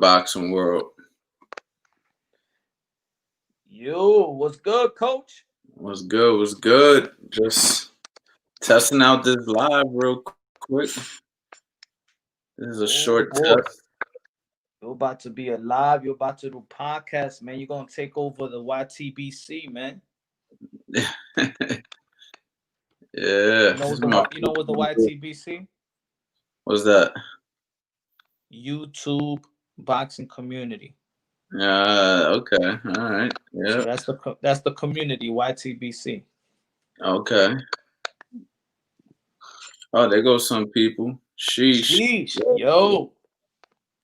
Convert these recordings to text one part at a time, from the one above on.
boxing world. Yo, what's good, coach? What's good? What's good? Just testing out this live real quick. This is a short Oh boy, test. you're about to be alive. You're about to do podcast, man. You're gonna take over the YTBC, man. Yeah, You know this what is the my you know what the first. YTBC? What's that? YouTube boxing community. Okay. All right. So Yeah. that's the community YTBC. Okay. Oh, there goes some people. Sheesh. Sheesh, yo,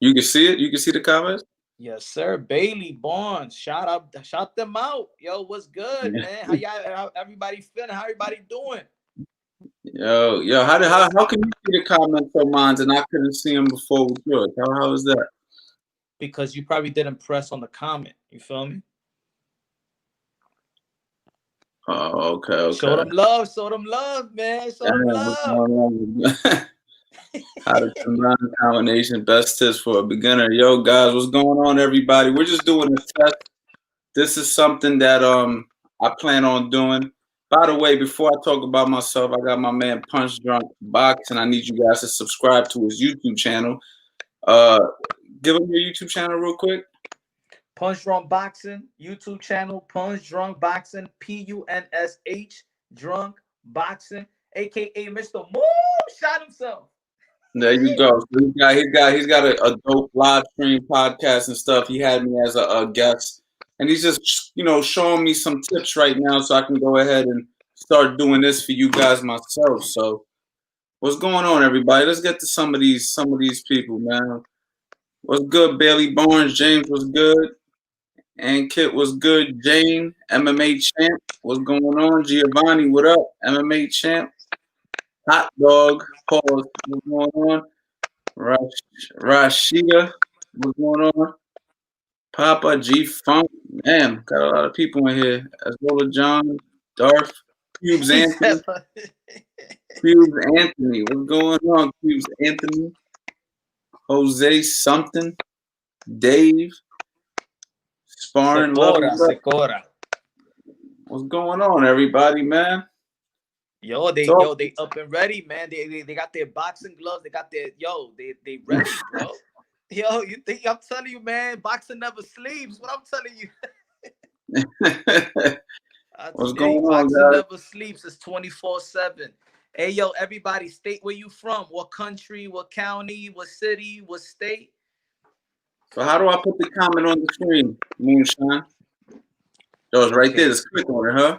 You can see it. You can see the comments. yes sir. Bailey Barnes, shout them out. Yo, what's good, Yeah. man? How everybody feeling? How everybody doing? Yo. How can you see the comments on mine and I couldn't see them before with yours? How is that? Because you probably didn't press on the comment. You feel me? Oh, okay. Show Okay. them love. Show them love, man. Show them Damn, what's love. going on? How to combine combination best tips for a beginner. Yo, guys, what's going on, everybody? We're just doing a test. This is something that I plan on doing. By the way, before I talk about myself, I got my man Punch Drunk Box, and I need you guys to subscribe to his YouTube channel. Uh, give him your YouTube channel real quick. Punch Drunk Boxing YouTube channel. Punch Drunk Boxing. PUNSH Drunk Boxing, aka Mr. Moon shot himself. There you go. So he's got a dope live stream podcast and stuff. He had me as a guest, and he's just showing me some tips right now, so I can go ahead and start doing this for you guys myself. So what's going on, everybody? Let's get to some of these people, man. What's good, Bailey Barnes? James was good, and Kit was good. Jane, MMA champ. What's going on, Giovanni? What up, MMA champ? Hot dog. Pause. What's going on? Rashida, what's going on? Papa G Funk, man, got a lot of people in here. As well as John, Darth, Cubes He said, Anthony, Cubes Anthony, what's going on? Cubes Anthony, Jose something, Dave, Sparring Level Secora, Up. Secora. What's going on, everybody, man? Yo, they Talk. yo, they up and ready, man. They got their boxing gloves. They got their they ready, bro. Yo, you think I'm telling you, man? Boxing never sleeps. What I'm telling you, I What's tell you, going on, boxing guys? never sleeps. It's 24/7. Hey, yo, everybody, state where you from? What country? What county? What city? What state? So how do I put the comment on the screen, Moonshine? Oh, it's right there. Okay. Just click on it, huh?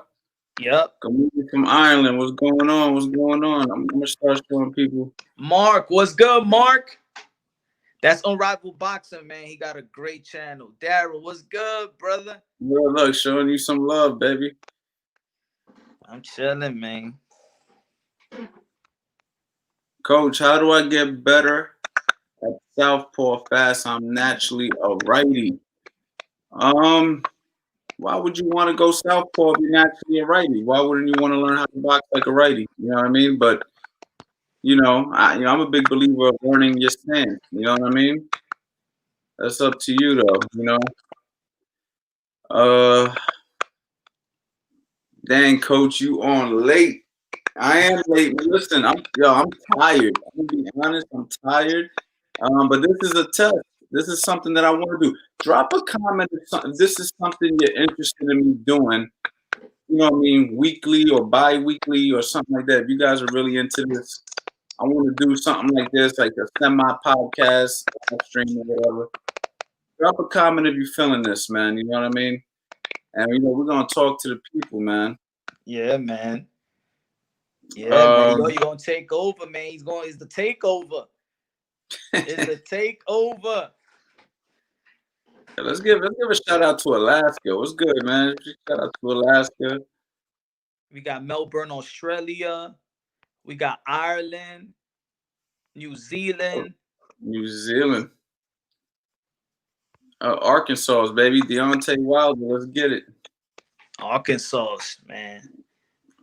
Yep. Comedian from Ireland. What's going on? What's going on? I'm gonna start showing people. Mark, what's good, Mark? That's Unrivaled Boxing, man. He got a great channel. Daryl, what's good, brother? Look, showing you some love, baby. I'm chilling, man. Coach, how do I get better at southpaw fast? I'm naturally a righty. Um, why would you want to go southpaw if you're naturally a righty? Why wouldn't you want to learn how to box like a righty? You know what I mean? But I'm a big believer of learning your stance. You know what I mean? That's up to you, though. Uh, dang, coach, you on late. I am late. Listen, I'm tired. I'm gonna be honest, I'm tired. But this is a test. This is something that I want to do. Drop a comment if this is something you're interested in me doing. You know what I mean? Weekly or bi-weekly or something like that. If you guys are really into this, I want to do something like this, like a semi-podcast, live stream or whatever. Drop a comment if you're feeling this, man. You know what I mean? And we're gonna talk to the people, man. Yeah, man. Yeah, man. Yo, Um, you gonna take over, man. It's the takeover. It's the takeover. let's give a shout out to Alaska. What's good, man? Shout out to Alaska. We got Melbourne, Australia. We got Ireland, New Zealand. New Zealand. Arkansas, baby. Deontay Wilder. Let's get it. Arkansas, man.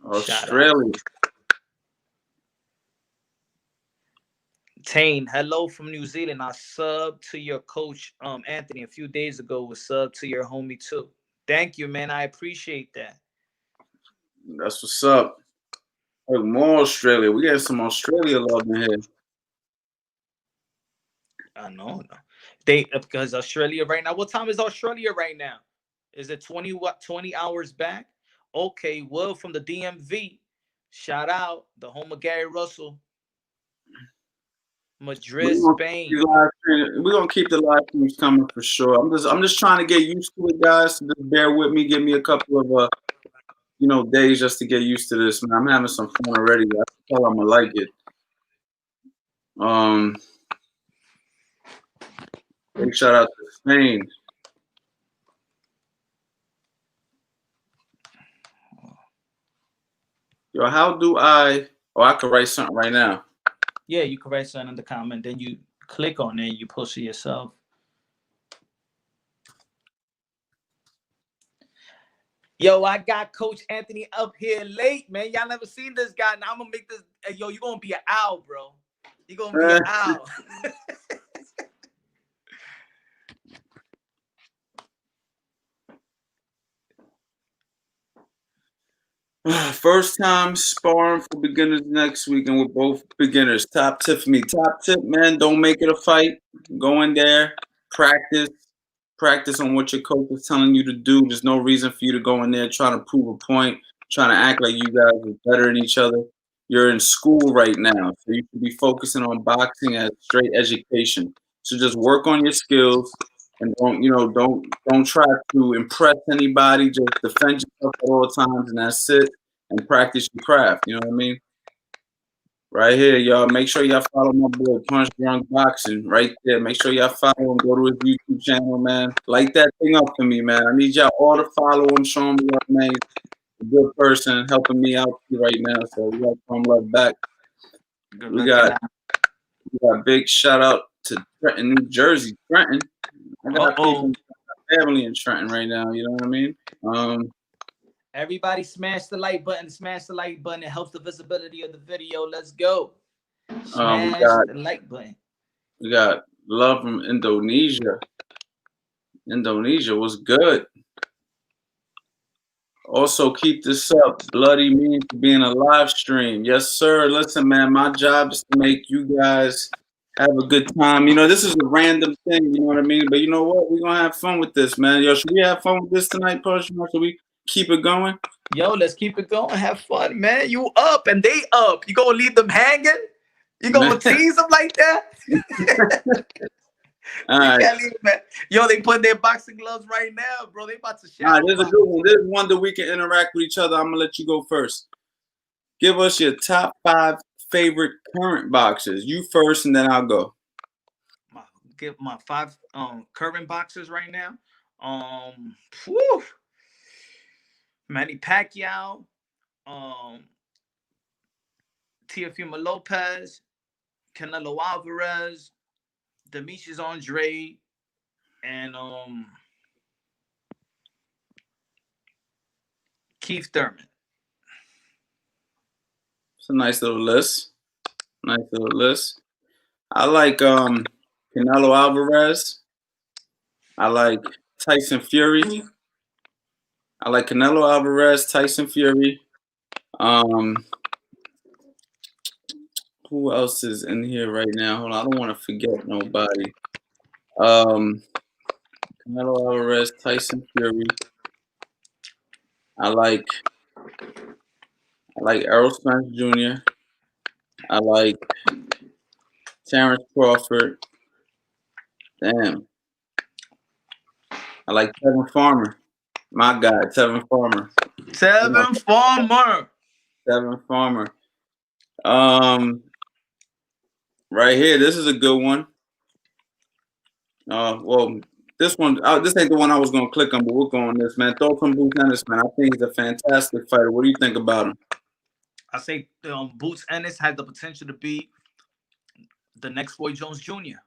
Shout out. Australia. Tane, hello from New Zealand. I subbed to your coach, Anthony, a few days ago. Was subbed to your homie too. Thank you, man. I appreciate that. That's what's up. Look, more Australia. We got some Australia love in here. I know. They because Australia right now. What time is Australia right now? Is it 20 hours back? Okay, Will from the DMV. Shout out the home of Gary Russell. Madrid, Spain. We're gonna keep the live streams coming for sure. I'm just trying to get used to it, guys. So just bear with me. Give me a couple of days just to get used to this, man. I'm having some fun already. I can tell I'm gonna like it. Big shout out to Spain. Yo, how do I? Oh, I could write something right now. Yeah, you can write something in the comment. Then you click on it. You post it yourself. Yo, I got Coach Anthony up here late, man. Y'all never seen this guy. Now I'm gonna make this. Yo, you gonna be an owl, bro. You gonna be an owl. First time sparring for beginners next week, and we're both beginners. Top tip for me. Top tip, man. Don't make it a fight. Go in there, practice. Practice on what your coach is telling you to do. There's no reason for you to go in there trying to prove a point, trying to act like you guys are better than each other. You're in school right now, so you should be focusing on boxing as straight education. So just work on your skills and don't try to impress anybody. Just defend yourself at all times, and that's it. And practice your craft. You know what I mean? Right here, y'all. Make sure y'all follow my boy Punch Drunk Boxing right there. Make sure y'all follow him. Go to his YouTube channel, man. Light that thing up for me, man. I need y'all all to follow him, show him love, man. He's a good person, helping me out right now. So we got some love back. We got a big shout out to Trenton, New Jersey. Trenton. I got people, family in Trenton right now. You know what I mean? Everybody smash the like button. Smash the like button. It helps the visibility of the video. Let's go. Smash the like button. We got love from Indonesia. Indonesia was good. Also, keep this up. Bloody mean for being a live stream. Yes, sir. Listen, man, my job is to make you guys have a good time. You know, this is a random thing, you know what I mean? But you know what? We're going to have fun with this, man. Yo, should we have fun with this tonight, Push? Should we keep it going? Yo, let's keep it going. Have fun, man. You up and they up. You gonna leave them hanging? You gonna tease them like that? All right. Yo, they put their boxing gloves right now, bro. They about to shout. All right, there's a good one. There's one that we can interact with each other. I'm gonna let you go first. Give us your top 5 favorite current boxers. You first, and then I'll go. Give my 5 current boxers right now. Manny Pacquiao, Teofimo Lopez, Canelo Alvarez, Demetrius Andre, and Keith Thurman. It's a nice little list. I like Canelo Alvarez. I like Tyson Fury. I like Canelo Alvarez, Tyson Fury. Who else is in here right now? Hold on, I don't want to forget nobody. Canelo Alvarez, Tyson Fury. I like Errol Spence Jr. I like Terrence Crawford. Damn. I like Tevin Farmer. My guy, Tevin Farmer. Tevin Farmer. Right here, this is a good one. Well, this one, this ain't the one I was gonna click on, but we'll go on this, man. Thoughts on Boots Ennis, man? I think he's a fantastic fighter. What do you think about him? I say Boots Ennis has the potential to be the next Roy Jones Jr.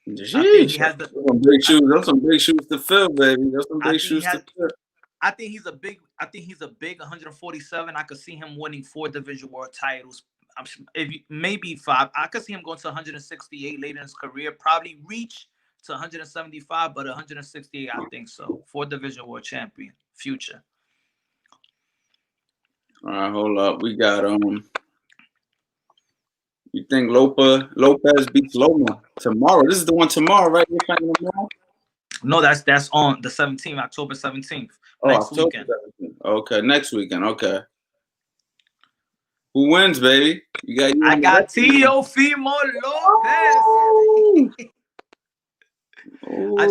Jeez, those some big shoes to fill, baby. Those some big shoes to fill. I think he's a big 147. I could see him winning 4 division world titles, if maybe 5. I could see him going to 168 later in his career. Probably reach to 175, but 168, I think so. 4 division world champion, future. All right, hold up. We got You think Lopez beats Loma tomorrow? This is the one tomorrow, right? You're fighting tomorrow? No, that's on the 17th, October 17th, Oh, next October weekend. 17th. Okay, next weekend. Okay. Who wins, baby? You got you. I got Teofimo Lopez. I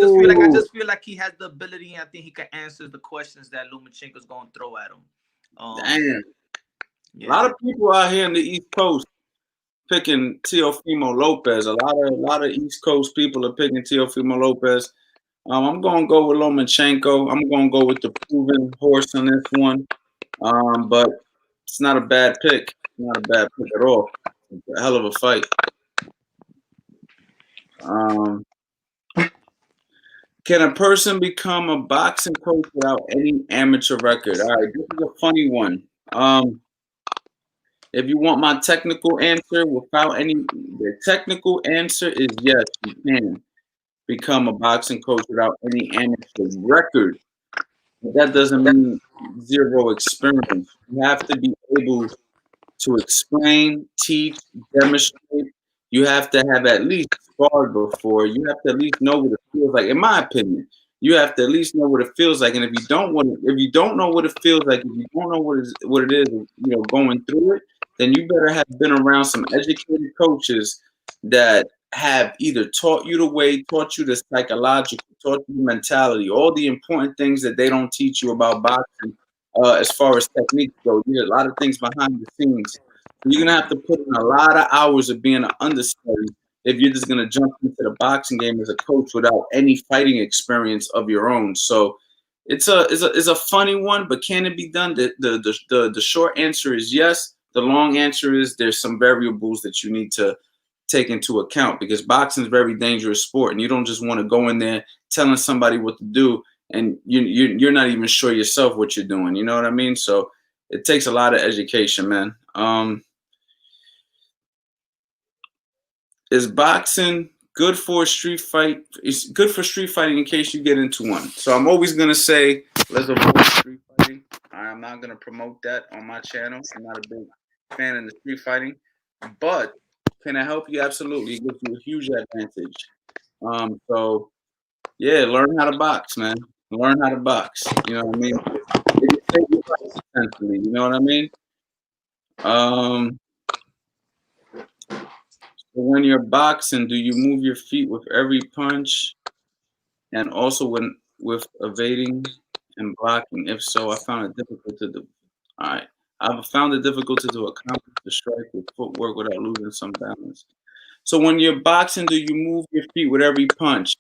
just feel like he has the ability, and I think he can answer the questions that Lomachenko's going to throw at him. Damn. Yeah. A lot of people out here in the East Coast picking Teofimo Lopez. A lot of East Coast people are picking Teofimo Lopez. I'm gonna go with Lomachenko. I'm gonna go with the proven horse on this one. But it's not a bad pick. Not a bad pick at all. It's a hell of a fight. Can a person become a boxing coach without any amateur record? All right, this is a funny one. If you want my technical answer, the technical answer is yes, you can become a boxing coach without any amateur record. But that doesn't mean zero experience. You have to be able to explain, teach, demonstrate. You have to have at least sparred before. You have to at least know what it feels like. In my opinion, you have to at least know what it feels like. And if you don't know what it feels like, if you don't know what it is, going through it, then you better have been around some educated coaches that have either taught you the way, taught you the psychological, taught you the mentality, all the important things that they don't teach you about boxing. As far as techniques go, a lot of things behind the scenes. You're gonna have to put in a lot of hours of being an understudy if you're just gonna jump into the boxing game as a coach without any fighting experience of your own. So it's a funny one, but can it be done? The short answer is yes. The long answer is there's some variables that you need to take into account because boxing is a very dangerous sport, and you don't just want to go in there telling somebody what to do and you're not even sure yourself what you're doing. You know what I mean? So it takes a lot of education, man. Is boxing good for a street fight? It's good for street fighting in case you get into one. So I'm always gonna say let's avoid street fighting. I'm not gonna promote that on my channel. I'm not a big fan of the street fighting, but can it help you? Absolutely, it gives you a huge advantage. So yeah, learn how to box, man. Learn how to box. You know what I mean? It can save your life, essentially. You know what I mean? So when you're boxing, do you move your feet with every punch, and also with evading and blocking? If so, I found it difficult to do. All right, I've found it difficult to accomplish the strike with footwork without losing some balance. So when you're boxing, do you move your feet with every punch?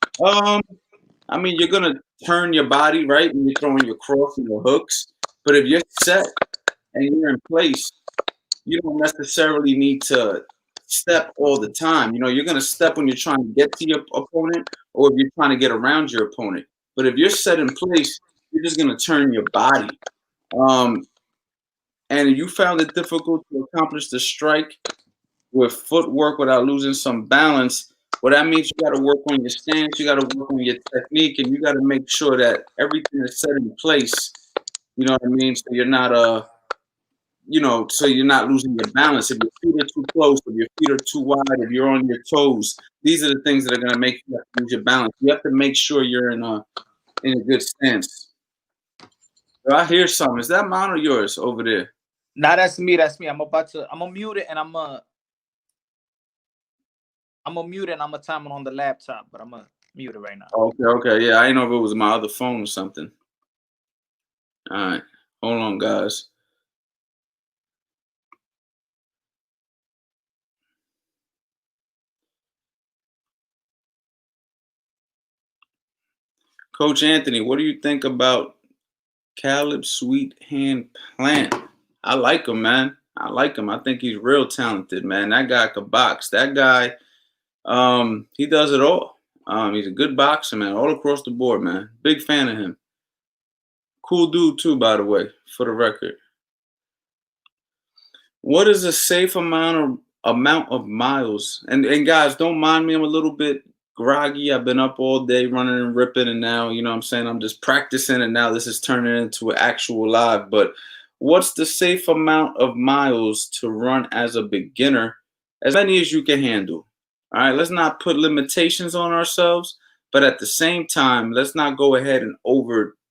I mean, you're gonna turn your body right when you're throwing your cross and your hooks. But if you're set and you're in place, you don't necessarily need to step all the time. You're gonna step when you're trying to get to your opponent or if you're trying to get around your opponent. But if you're set in place, you're just gonna turn your body. And you found it difficult to accomplish the strike with footwork without losing some balance. Well, that means you got to work on your stance, you got to work on your technique, and you got to make sure that everything is set in place. You know what I mean? So you're not so you're not losing your balance. If your feet are too close, if your feet are too wide, if you're on your toes, these are the things that are going to make you have to lose your balance. You have to make sure you're in a good stance. So I hear something. Is that mine or yours over there? Nah, that's me. That's me. I'm gonna mute it and I'm gonna mute it and I'm gonna time it on the laptop, but I'm gonna mute it right now. Okay. Yeah, I didn't know if it was my other phone or something. All right. Hold on, guys. Coach Anthony, what do you think about Caleb Sweet Hand Plant? I like him, man. I like him. I think he's real talented, man. That guy could box. That guy, he does it all. He's a good boxer, man, all across the board, man. Big fan of him. Cool dude, too, by the way, for the record. What is a safe amount of miles? And guys, don't mind me. I'm a little bit groggy. I've been up all day running and ripping, and now you know what I'm saying I'm just practicing, and now this is turning into an actual live. But what's the safe amount of miles to run as a beginner? As many as you can handle. All right, let's not put limitations on ourselves, but at the same time, let's not go ahead and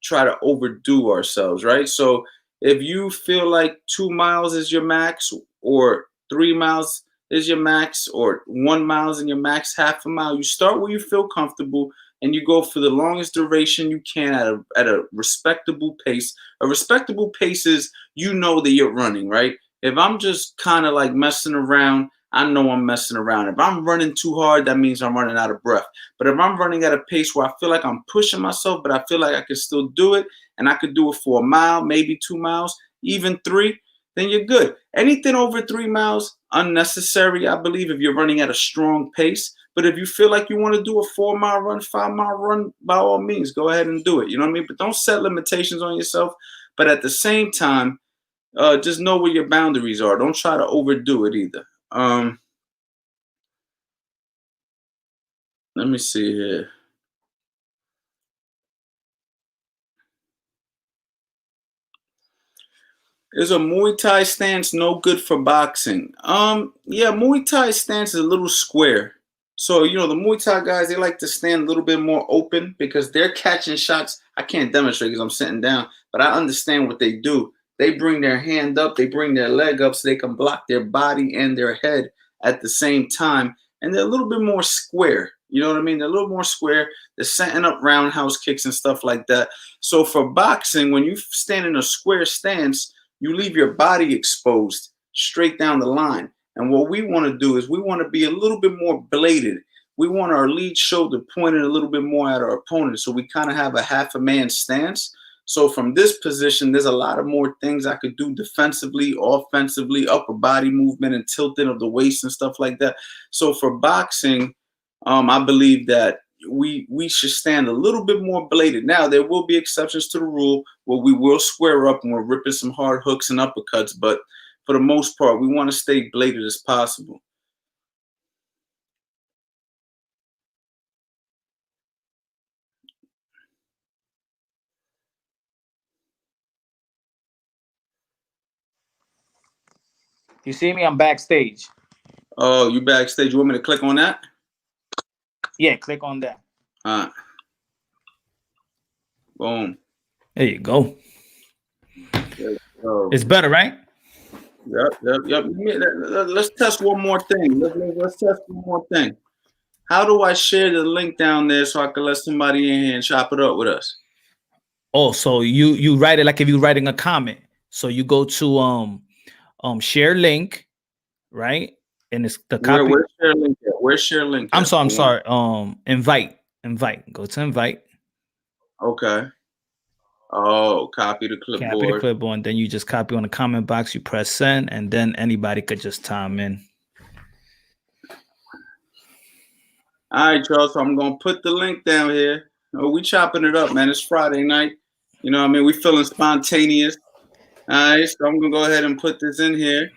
try to overdo ourselves, right? So if you feel like 2 miles is your max, or 3 miles is your max, or 1 mile is in your max, half a mile, you start where you feel comfortable and you go for the longest duration you can at a respectable pace. A respectable pace is you know that you're running, right? If I'm just kind of like messing around, I know I'm messing around. If I'm running too hard, that means I'm running out of breath. But if I'm running at a pace where I feel like I'm pushing myself, but I feel like I can still do it, and I could do it for a mile, maybe 2 miles, even 3, then you're good. Anything over 3 miles, unnecessary, I believe, if you're running at a strong pace. But if you feel like you want to do a 4 mile run, 5 mile run, by all means, go ahead and do it. You know what I mean? But don't set limitations on yourself. But at the same time, just know where your boundaries are. Don't try to overdo it either. Let me see here. Is a Muay Thai stance no good for boxing? Yeah, Muay Thai stance is a little square. So, the Muay Thai guys, they like to stand a little bit more open because they're catching shots. I can't demonstrate because I'm sitting down, but I understand what they do. They bring their hand up, they bring their leg up so they can block their body and their head at the same time. And they're a little bit more square. You know what I mean? They're a little more square. They're setting up roundhouse kicks and stuff like that. So for boxing, when you stand in a square stance, you leave your body exposed straight down the line. And what we want to do is we want to be a little bit more bladed. We want our lead shoulder pointed a little bit more at our opponent. So we kind of have a half a man stance. So from this position, there's a lot of more things I could do defensively, offensively, upper body movement and tilting of the waist and stuff like that. So for boxing, I believe that we should stand a little bit more bladed. Now, there will be exceptions to the rule where we will square up and we're ripping some hard hooks and uppercuts, but for the most part, we want to stay bladed as possible. You see me? I'm backstage. Oh, you backstage. You want me to click on that? Yeah, click on that. All right. Boom. There you go. There you go. It's better, right? Yep. Let's test one more thing. Let's test one more thing. How do I share the link down there so I can let somebody in here and chop it up with us? Oh, so you write it like if you're writing a comment. So you go to share link, right? And it's the copy. Where's share link at? Where's share link at? I'm sorry. Invite. Go to invite. Okay. Oh, copy the clipboard. Copy the clipboard, and then you just copy on the comment box. You press send, and then anybody could just time in. All right, y'all. So I'm gonna put the link down here. Oh, we chopping it up, man. It's Friday night. You know what I mean? We feeling spontaneous. All right, so I'm gonna go ahead and put this in here.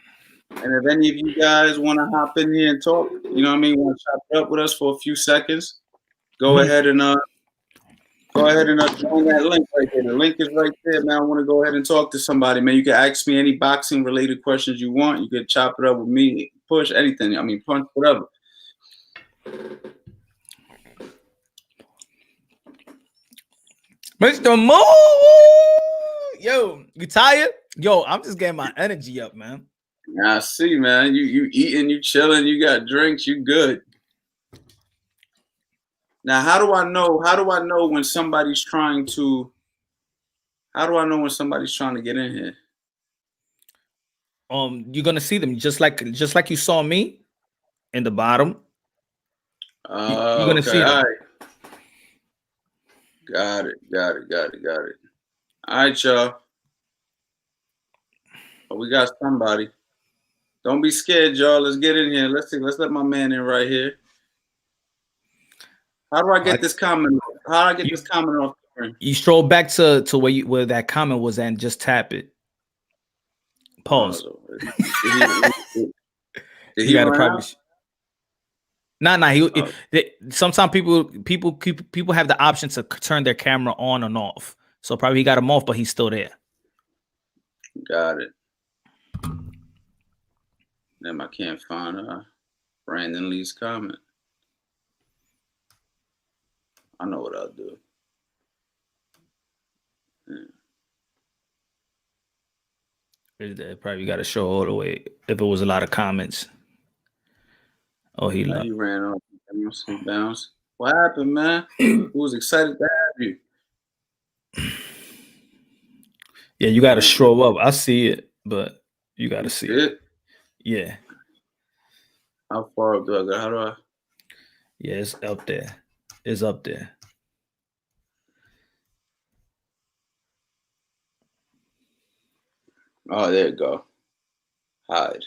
And if any of you guys want to hop in here and talk, you know what I mean, want to chop it up with us for a few seconds, go ahead and join that link right there. The link is right there, man. I want to go ahead and talk to somebody, man. You can ask me any boxing related questions you want. You can chop it up with me, push anything. I mean, punch, whatever. Mr. Moo! Yo, you tired? Yo, I'm just getting my energy up, man. I see, man. You eating, you chilling, you got drinks, you good. Now, how do I know when somebody's trying to get in here? You're gonna see them just like you saw me in the bottom. You're gonna see them. All right. Got it. All right, y'all. Oh, we got somebody. Don't be scared, y'all. Let's get in here. Let's see. Let's let my man in right here. How do I get this comment? How do I get this comment off the screen? You stroll back to where that comment was at and just tap it. Pause. Did you gotta run probably. out? Nah. Sometimes people have the option to turn their camera on and off. So probably he got him off, but he's still there. Got it. Damn, I can't find Brandon Lee's comment. I know what I'll do. Probably got to show all the way. If it was a lot of comments. Oh, he ran off. He bounced. What happened, man? Who was excited to have you? Yeah, you got to show up. I see it, but you got to see it. Yeah. How far up do I go? How do I? Yeah, it's up there. It's up there. Oh, there you go. Hide.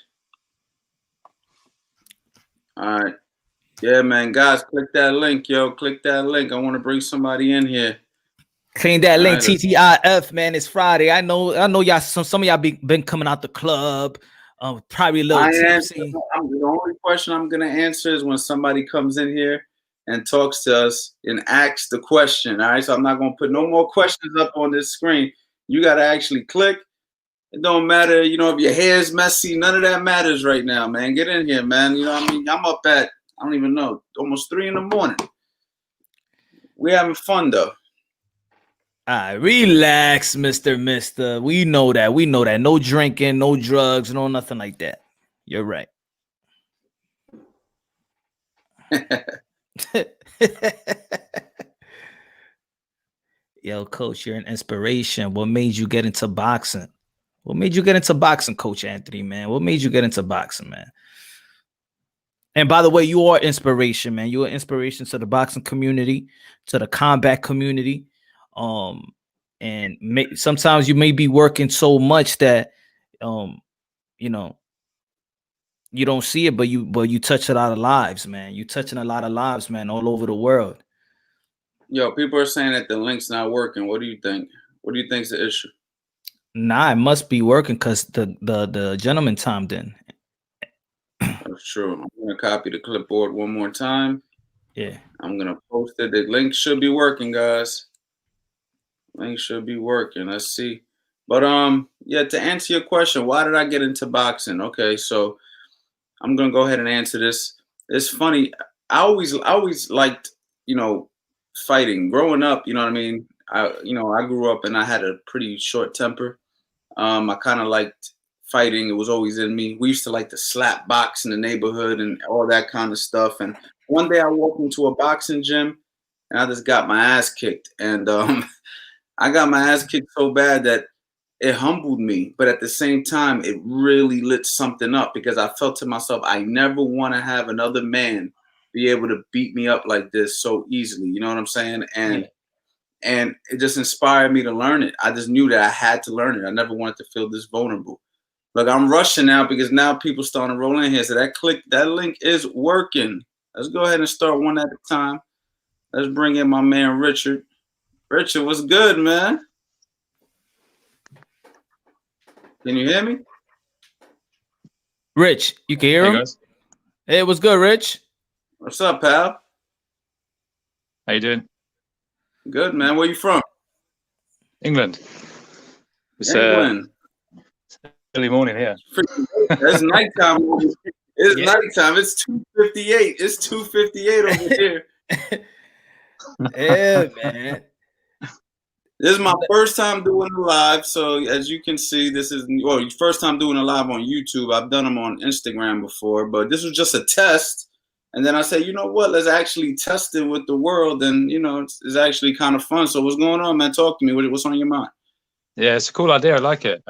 All right. Yeah, man. Guys, click that link, yo. Click that link. I want to bring somebody in here. Clean that link, TTIF, man. It's Friday. I know y'all. Some of y'all been coming out the club. Probably a little tipsy. The only question I'm gonna answer is when somebody comes in here and talks to us and asks the question. All right, so I'm not gonna put no more questions up on this screen. You gotta actually click. It don't matter, you know, if your hair's messy. None of that matters right now, man. Get in here, man. You know what I mean? I'm up at, I don't even know, almost 3 a.m. We having fun though. Relax, Mister. We know that. No drinking, no drugs, no nothing like that. You're right. Yo, coach, you're an inspiration. What made you get into boxing? Coach Anthony, man? What made you get into boxing, man? And by the way, you are inspiration, man. You are inspiration to the boxing community, to the combat community. And sometimes you may be working so much that, you know, you don't see it, but you touch a lot of lives, man. You touching a lot of lives, man, all over the world. Yo, people are saying that the link's not working. What do you think? What do you think's the issue? Nah, it must be working because the gentleman timed in. That's true. I'm gonna copy the clipboard one more time. Yeah. I'm gonna post it. The link should be working, guys. Link should be working. Let's see. But yeah, to answer your question, why did I get into boxing? Okay, so I'm gonna go ahead and answer this. It's funny. I always liked, you know, fighting. Growing up, you know what I mean? I grew up and I had a pretty short temper. I kind of liked fighting. It was always in me. We used to like to slap box in the neighborhood and all that kind of stuff. And one day I walked into a boxing gym and I just got my ass kicked. And I got my ass kicked so bad that it humbled me. But at the same time, it really lit something up because I felt to myself, I never want to have another man be able to beat me up like this so easily. You know what I'm saying? And it just inspired me to learn it. I just knew that I had to learn it. I never wanted to feel this vulnerable. Look, I'm rushing now because now people starting to roll in here. So that link is working. Let's go ahead and start one at a time. Let's bring in my man, Richard. Richard, what's good, man? Can you hear me? Rich, you can hear him? Guys. Hey, what's good, Rich? What's up, pal? How you doing? Good, man. Where you from? England. It's England. early morning here. It's nighttime. It's nighttime. It's 2:58. It's 2:58 over here. Yeah, man. This is my first time doing a live. So as you can see, this is first time doing a live on YouTube. I've done them on Instagram before, but this was just a test. And then I said, you know what? Let's actually test it with the world. And, you know, it's actually kind of fun. So what's going on, man? Talk to me. What's on your mind? Yeah, it's a cool idea. I like it.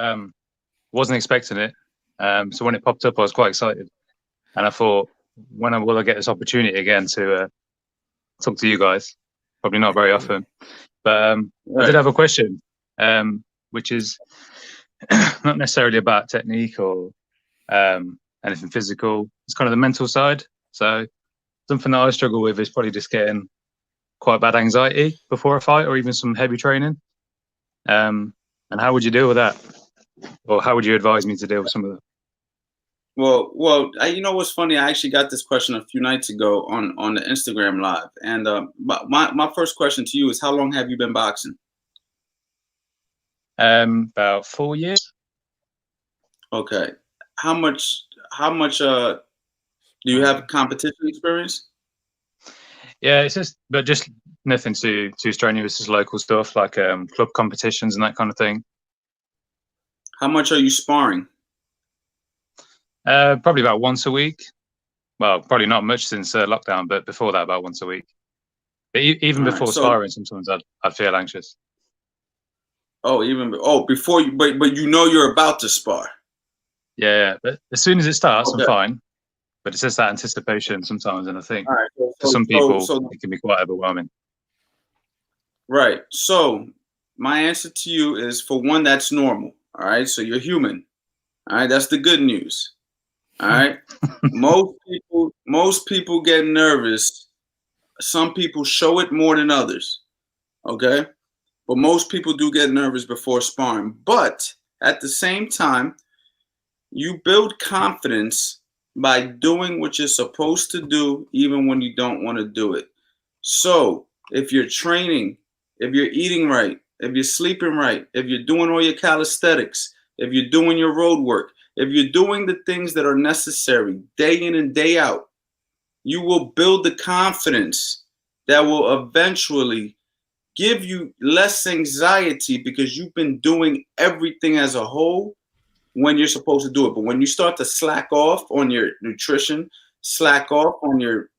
Wasn't expecting it. So when it popped up, I was quite excited. And I thought, when will I get this opportunity again to talk to you guys? Probably not very often. But I did have a question, which is not necessarily about technique or anything physical. It's kind of the mental side. So something that I struggle with is probably just getting quite bad anxiety before a fight or even some heavy training. And how would you deal with that? or how would you advise me to deal with some of that? Well, you know what's funny? I actually got this question a few nights ago on the Instagram live, and my first question to you is, how long have you been boxing? About 4 years. Okay. How much do you have competition experience? Yeah, it's just nothing too strenuous. Just local stuff like club competitions and that kind of thing. How much are you sparring? Probably about once a week. Well, probably not much since lockdown, but before that, about once a week. But even before sparring, sometimes I'd feel anxious. Before you, but you know you're about to spar. Yeah, but as soon as it starts, I'm fine. But it's just that anticipation sometimes, and I think for some people it can be quite overwhelming. Right. So my answer to you is, for one, that's normal. All right. So you're human. All right. That's the good news. All right. Most people get nervous. Some people show it more than others. Okay. But most people do get nervous before sparring. But at the same time, you build confidence by doing what you're supposed to do, even when you don't want to do it. So if you're training, if you're eating right, if you're sleeping right, if you're doing all your calisthenics, if you're doing your road work, if you're doing the things that are necessary day in and day out, you will build the confidence that will eventually give you less anxiety, because you've been doing everything as a whole when you're supposed to do it. But when you start to slack off on your nutrition, slack off on your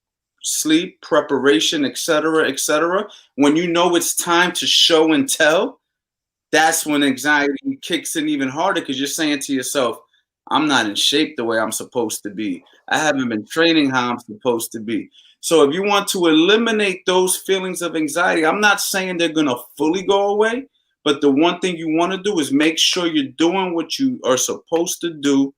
sleep, preparation, etc., when you know it's time to show and tell, that's when anxiety kicks in even harder, because you're saying to yourself, I'm not in shape the way I'm supposed to be. I haven't been training how I'm supposed to be. So if you want to eliminate those feelings of anxiety, I'm not saying they're going to fully go away, but the one thing you want to do is make sure you're doing what you are supposed to do,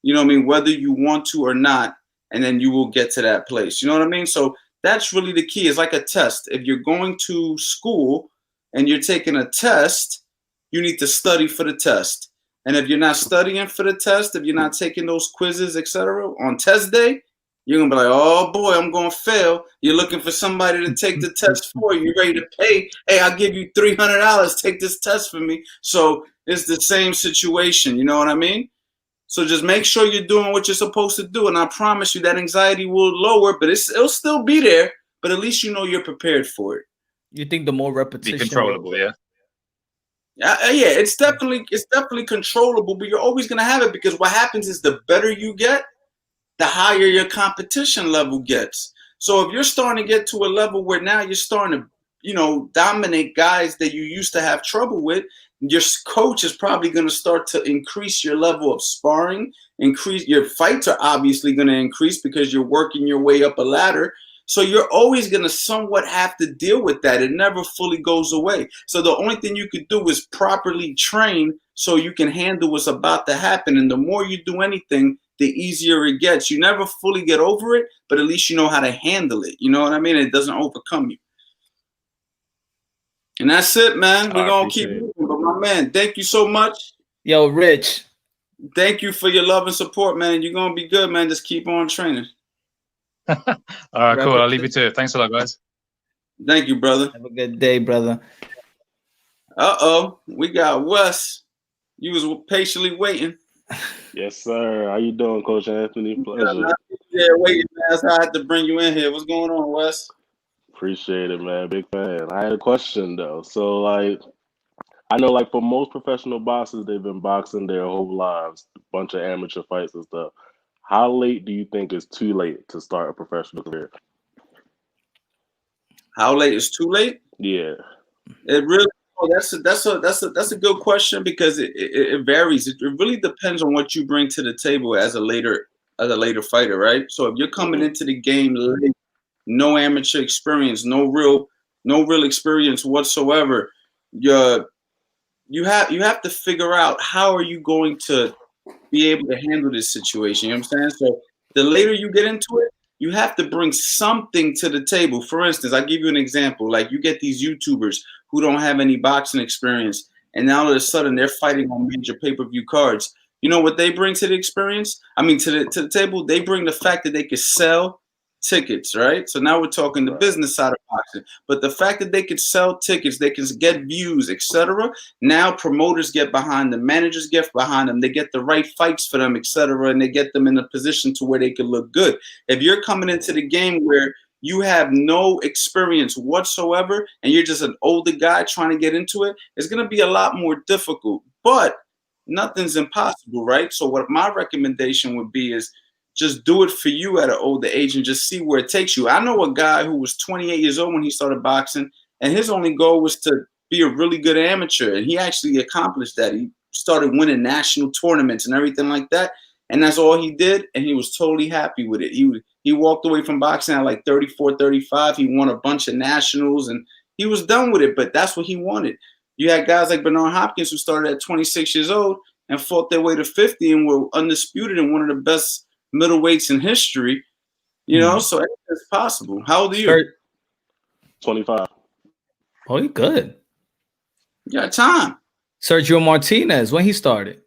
you know what I mean, whether you want to or not, and then you will get to that place. You know what I mean? So that's really the key. It's like a test. If you're going to school and you're taking a test, you need to study for the test. And if you're not studying for the test, if you're not taking those quizzes, etc., on test day, you're going to be like, oh, boy, I'm going to fail. You're looking for somebody to take the test for you. You're ready to pay. Hey, I'll give you $300. Take this test for me. So it's the same situation. You know what I mean? So just make sure you're doing what you're supposed to do. And I promise you that anxiety will lower, but it'll still be there. But at least you know you're prepared for it. You think the more repetition, be controllable, yeah? Yeah, it's definitely controllable, but you're always going to have it, because what happens is the better you get, the higher your competition level gets. So if you're starting to get to a level where now you're starting to, dominate guys that you used to have trouble with, your coach is probably going to start to increase your level of sparring, increase your fights are obviously going to increase because you're working your way up a ladder. So you're always going to somewhat have to deal with that. It never fully goes away. So the only thing you could do is properly train so you can handle what's about to happen. And the more you do anything, the easier it gets. You never fully get over it, but at least you know how to handle it. You know what I mean? It doesn't overcome you. And that's it, man. We're going to keep moving. But my man, thank you so much. Yo, Rich. Thank you for your love and support, man. You're going to be good, man. Just keep on training. All right, cool. I'll leave you to it. Thanks a lot, guys. Thank you, brother. Have a good day, brother. We got Wes. You was patiently waiting. Yes, sir. How you doing, Coach Anthony? Pleasure. Yeah, waiting, man. So I had to bring you in here. What's going on, Wes? Appreciate it, man. Big fan. I had a question though. So, I know, for most professional boxers, they've been boxing their whole lives, a bunch of amateur fights and stuff. How late do you think is too late to start a professional career? How late is too late? Yeah. It really. That's a good question, because it varies. It really depends on what you bring to the table as a later fighter, right? So if you're coming into the game late, no amateur experience, no real experience whatsoever, you have to figure out how are you going to be able to handle this situation. You know what I'm saying? So the later you get into it, you have to bring something to the table. For instance, I'll give you an example. Like, you get these YouTubers who don't have any boxing experience, and now all of a sudden they're fighting on major pay-per-view cards. You know what they bring to the experience? I mean, to the table, they bring the fact that they could sell tickets, right? So now we're talking the business side of boxing. But the fact that they could sell tickets, they can get views, etc. Now promoters get behind them, managers get behind them, they get the right fights for them, etc. And they get them in a position to where they can look good. If you're coming into the game where you have no experience whatsoever and you're just an older guy trying to get into it, it's going to be a lot more difficult. But nothing's impossible, right? So what my recommendation would be is just do it for you at an older age and just see where it takes you. I know a guy who was 28 years old when he started boxing, and his only goal was to be a really good amateur, and he actually accomplished that. He started winning national tournaments and everything like that, and that's all he did, and he was totally happy with it. He walked away from boxing at like 34, 35. He won a bunch of nationals, and he was done with it, but that's what he wanted. You had guys like Bernard Hopkins who started at 26 years old and fought their way to 50 and were undisputed and one of the best middleweights in history, you know, so it's possible. How old are you? 25. Oh, you good. You got time. Sergio Martinez, when he started?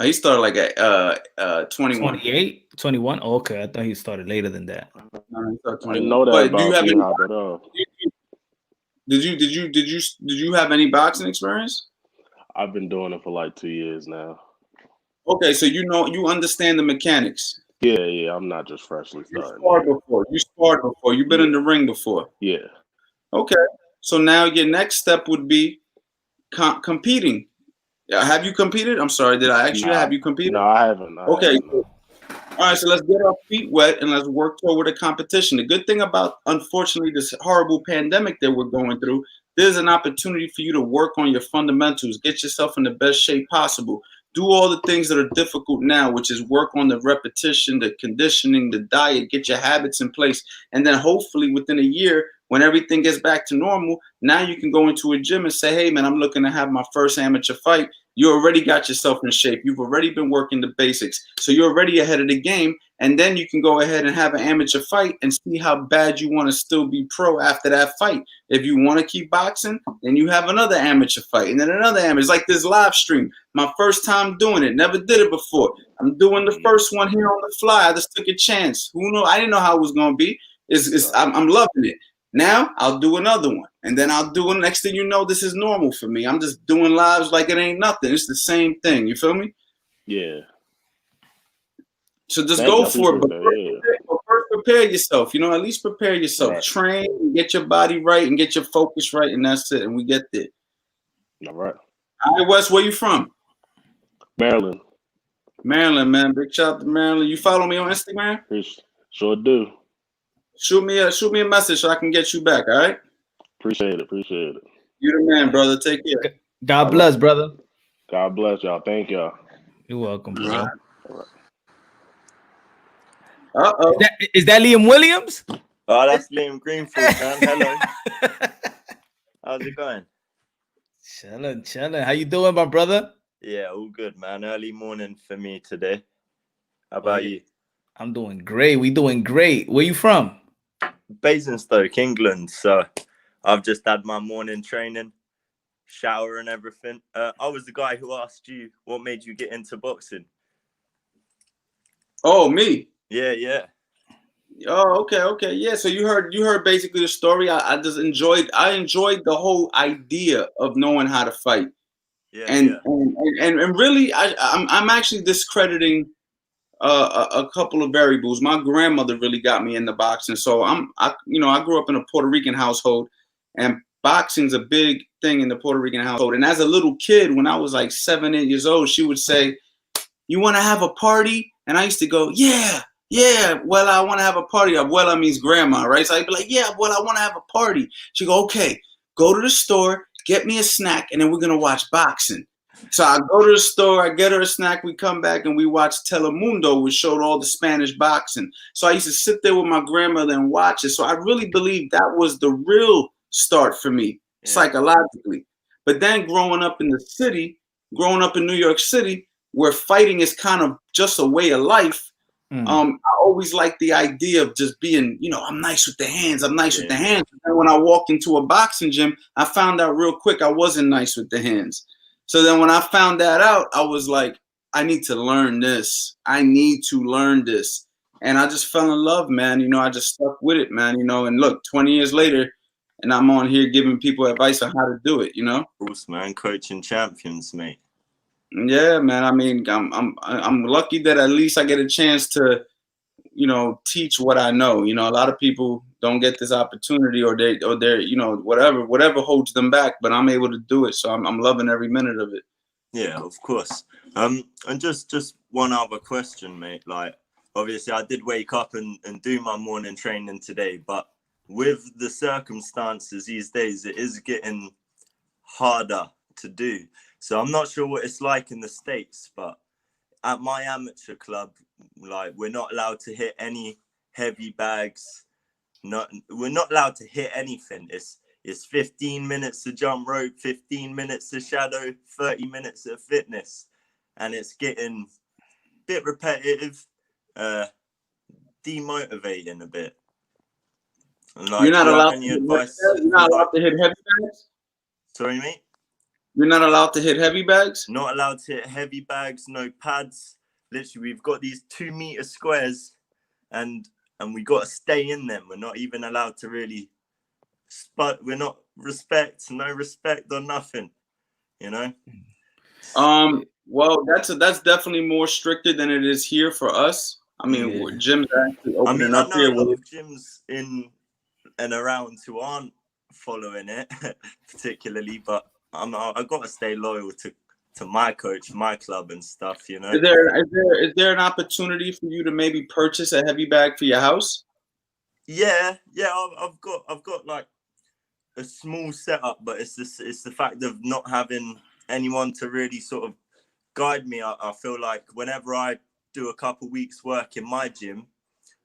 He started like at 21. 28, 21. Oh, okay, I thought he started later than that. I didn't know that. But about did you have any boxing experience? I've been doing it for like 2 years now. Okay, so you understand the mechanics. Yeah, I'm not just freshly starting. You sparred before. You've been in the ring before. Yeah. Okay, so now your next step would be competing. Have you competed? I'm sorry, did I actually have you competed? No, I haven't. Okay. All right, so let's get our feet wet and let's work toward a competition. The good thing about, unfortunately, this horrible pandemic that we're going through, there's an opportunity for you to work on your fundamentals, get yourself in the best shape possible. Do all the things that are difficult now, which is work on the repetition, the conditioning, the diet, get your habits in place. And then hopefully within a year, when everything gets back to normal, now you can go into a gym and say, hey, man, I'm looking to have my first amateur fight. You already got yourself in shape. You've already been working the basics. So you're already ahead of the game. And then you can go ahead and have an amateur fight and see how bad you want to still be pro after that fight. If you want to keep boxing, then you have another amateur fight and then another amateur. It's like this live stream. My first time doing it. Never did it before. I'm doing the first one here on the fly. I just took a chance. Who knows? I didn't know how it was going to be. I'm loving it. Now I'll do another one, and then I'll do it. Next thing you know, this is normal for me. I'm just doing lives like it ain't nothing. It's the same thing. You feel me? Yeah. So just go for it. But first prepare yourself. You know, at least prepare yourself. Right. Train, and get your body right, and get your focus right, and that's it. And we get there. All right. All right, Wes, where you from? Maryland. Maryland, man. Big shout out to Maryland. You follow me on Instagram? Sure do. Shoot me a message so I can get you back, all right? Appreciate it. You the man, brother. Take care. God bless, brother. God bless y'all. Thank y'all. You're welcome, bro. All right. Uh-oh. Is that Liam Williams? Oh, that's Liam Greenfield, man. Hello. How's it going? Chilling. How you doing, my brother? Yeah, all good, man. Early morning for me today. How about you? I'm doing great. We doing great. Where you from? Basingstoke, England. So I've just had my morning training, shower and everything. I was the guy who asked you what made you get into boxing. Oh, me? Yeah. Oh, okay. Yeah, so you heard basically the story. I enjoyed the whole idea of knowing how to fight. Yeah. And really I'm actually discrediting a couple of variables. My grandmother really got me into boxing. So I grew up in a Puerto Rican household, and boxing's a big thing in the Puerto Rican household. And as a little kid, when I was like 7, 8 years old, she would say, "You want to have a party?" And I used to go, "Yeah. Well, I want to have a party." Abuela means grandma, right? So I'd be like, "Yeah, well, I want to have a party." She'd go, "Okay, go to the store, get me a snack, and then we're gonna watch boxing." So I go to the store, I get her a snack, we come back and we watch Telemundo, which showed all the Spanish boxing. So I used to sit there with my grandmother and watch it. So I really believe that was the real start for me, psychologically. But then growing up in New York City, where fighting is kind of just a way of life, I always liked the idea of just being, I'm nice with the hands. I'm nice with the Yeah. hands. And when I walked into a boxing gym, I found out real quick I wasn't nice with the hands. So then when I found that out, I was like, I need to learn this. I need to learn this. And I just fell in love, man. I just stuck with it, man. And look, 20 years later, and I'm on here giving people advice on how to do it, Of course, man. Coaching champions, mate. Yeah, man. I mean, I'm lucky that at least I get a chance to, teach what I know. A lot of people don't get this opportunity, or they're, whatever holds them back. But I'm able to do it, so I'm loving every minute of it. Yeah, of course. And just one other question, mate. Like, obviously, I did wake up and do my morning training today, but with the circumstances these days, it is getting harder to do. So I'm not sure what it's like in the States, but at my amateur club, like, we're not allowed to hit any heavy bags. We're not allowed to hit anything. It's 15 minutes to jump rope, 15 minutes to shadow, 30 minutes of fitness. And it's getting a bit repetitive, demotivating a bit. And like, You're not allowed any advice? You're not allowed to hit heavy bags? Sorry, mate? You're not allowed to hit heavy bags? Not allowed to hit heavy bags, no pads. Literally, we've got these 2-meter squares and we got to stay in them. We're not even allowed to really we're not no respect or nothing, Well, that's definitely more stricter than it is here for us. I mean, gyms are actually opening up here. I know a lot of gyms in and around who aren't following it particularly, but I got to stay loyal to my coach, my club and stuff, Is there an opportunity for you to maybe purchase a heavy bag for your house? Yeah, I've got like a small setup, but it's the fact of not having anyone to really sort of guide me. I feel like whenever I do a couple weeks work in my gym,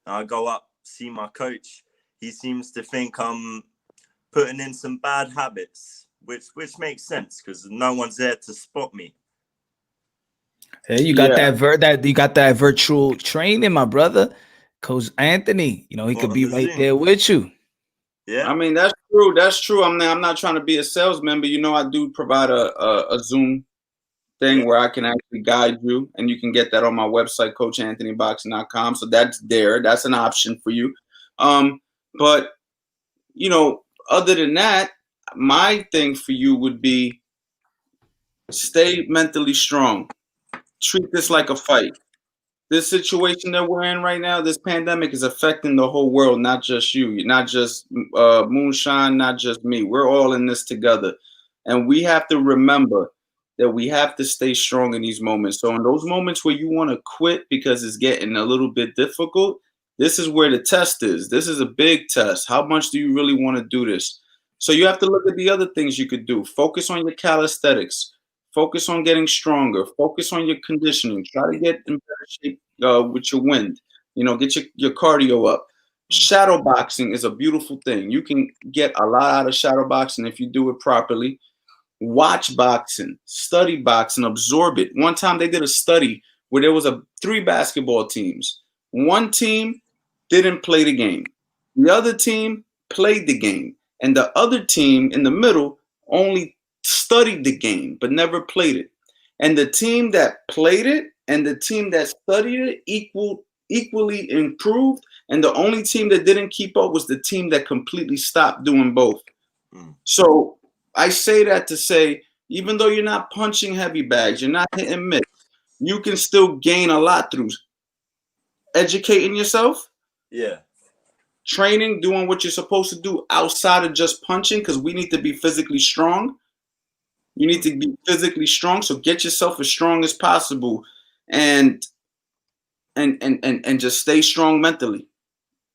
I go up, see my coach, he seems to think I'm putting in some bad habits, which makes sense because no one's there to spot me. Hey, you got that virtual training, my brother, Coach Anthony. He could be right there with you. Yeah, I mean, that's true. That's true. I'm not trying to be a salesman, but I do provide a Zoom thing where I can actually guide you, and you can get that on my website, CoachAnthonyBoxing.com. So that's there. That's an option for you. But other than that, my thing for you would be stay mentally strong. Treat this like a fight. This situation that we're in right now, this pandemic is affecting the whole world, not just you, not just Moonshine, not just me. We're all in this together. And we have to remember that we have to stay strong in these moments. So in those moments where you want to quit because it's getting a little bit difficult, this is where the test is. This is a big test. How much do you really want to do this? So you have to look at the other things you could do. Focus on your calisthenics. Focus on getting stronger. Focus on your conditioning. Try to get in better shape with your wind. Get your cardio up. Shadow boxing is a beautiful thing. You can get a lot out of shadow boxing if you do it properly. Watch boxing, study boxing, absorb it. One time they did a study where there was 3 basketball teams. One team didn't play the game. The other team played the game. And the other team in the middle only studied the game but never played it. And the team that played it and the team that studied it equally improved. And the only team that didn't keep up was the team that completely stopped doing both. So I say that to say, even though you're not punching heavy bags, you're not hitting mitts, you can still gain a lot through educating yourself. Yeah. Training, doing what you're supposed to do outside of just punching, because we need to be physically strong. You need to be physically strong, so get yourself as strong as possible, and just stay strong mentally.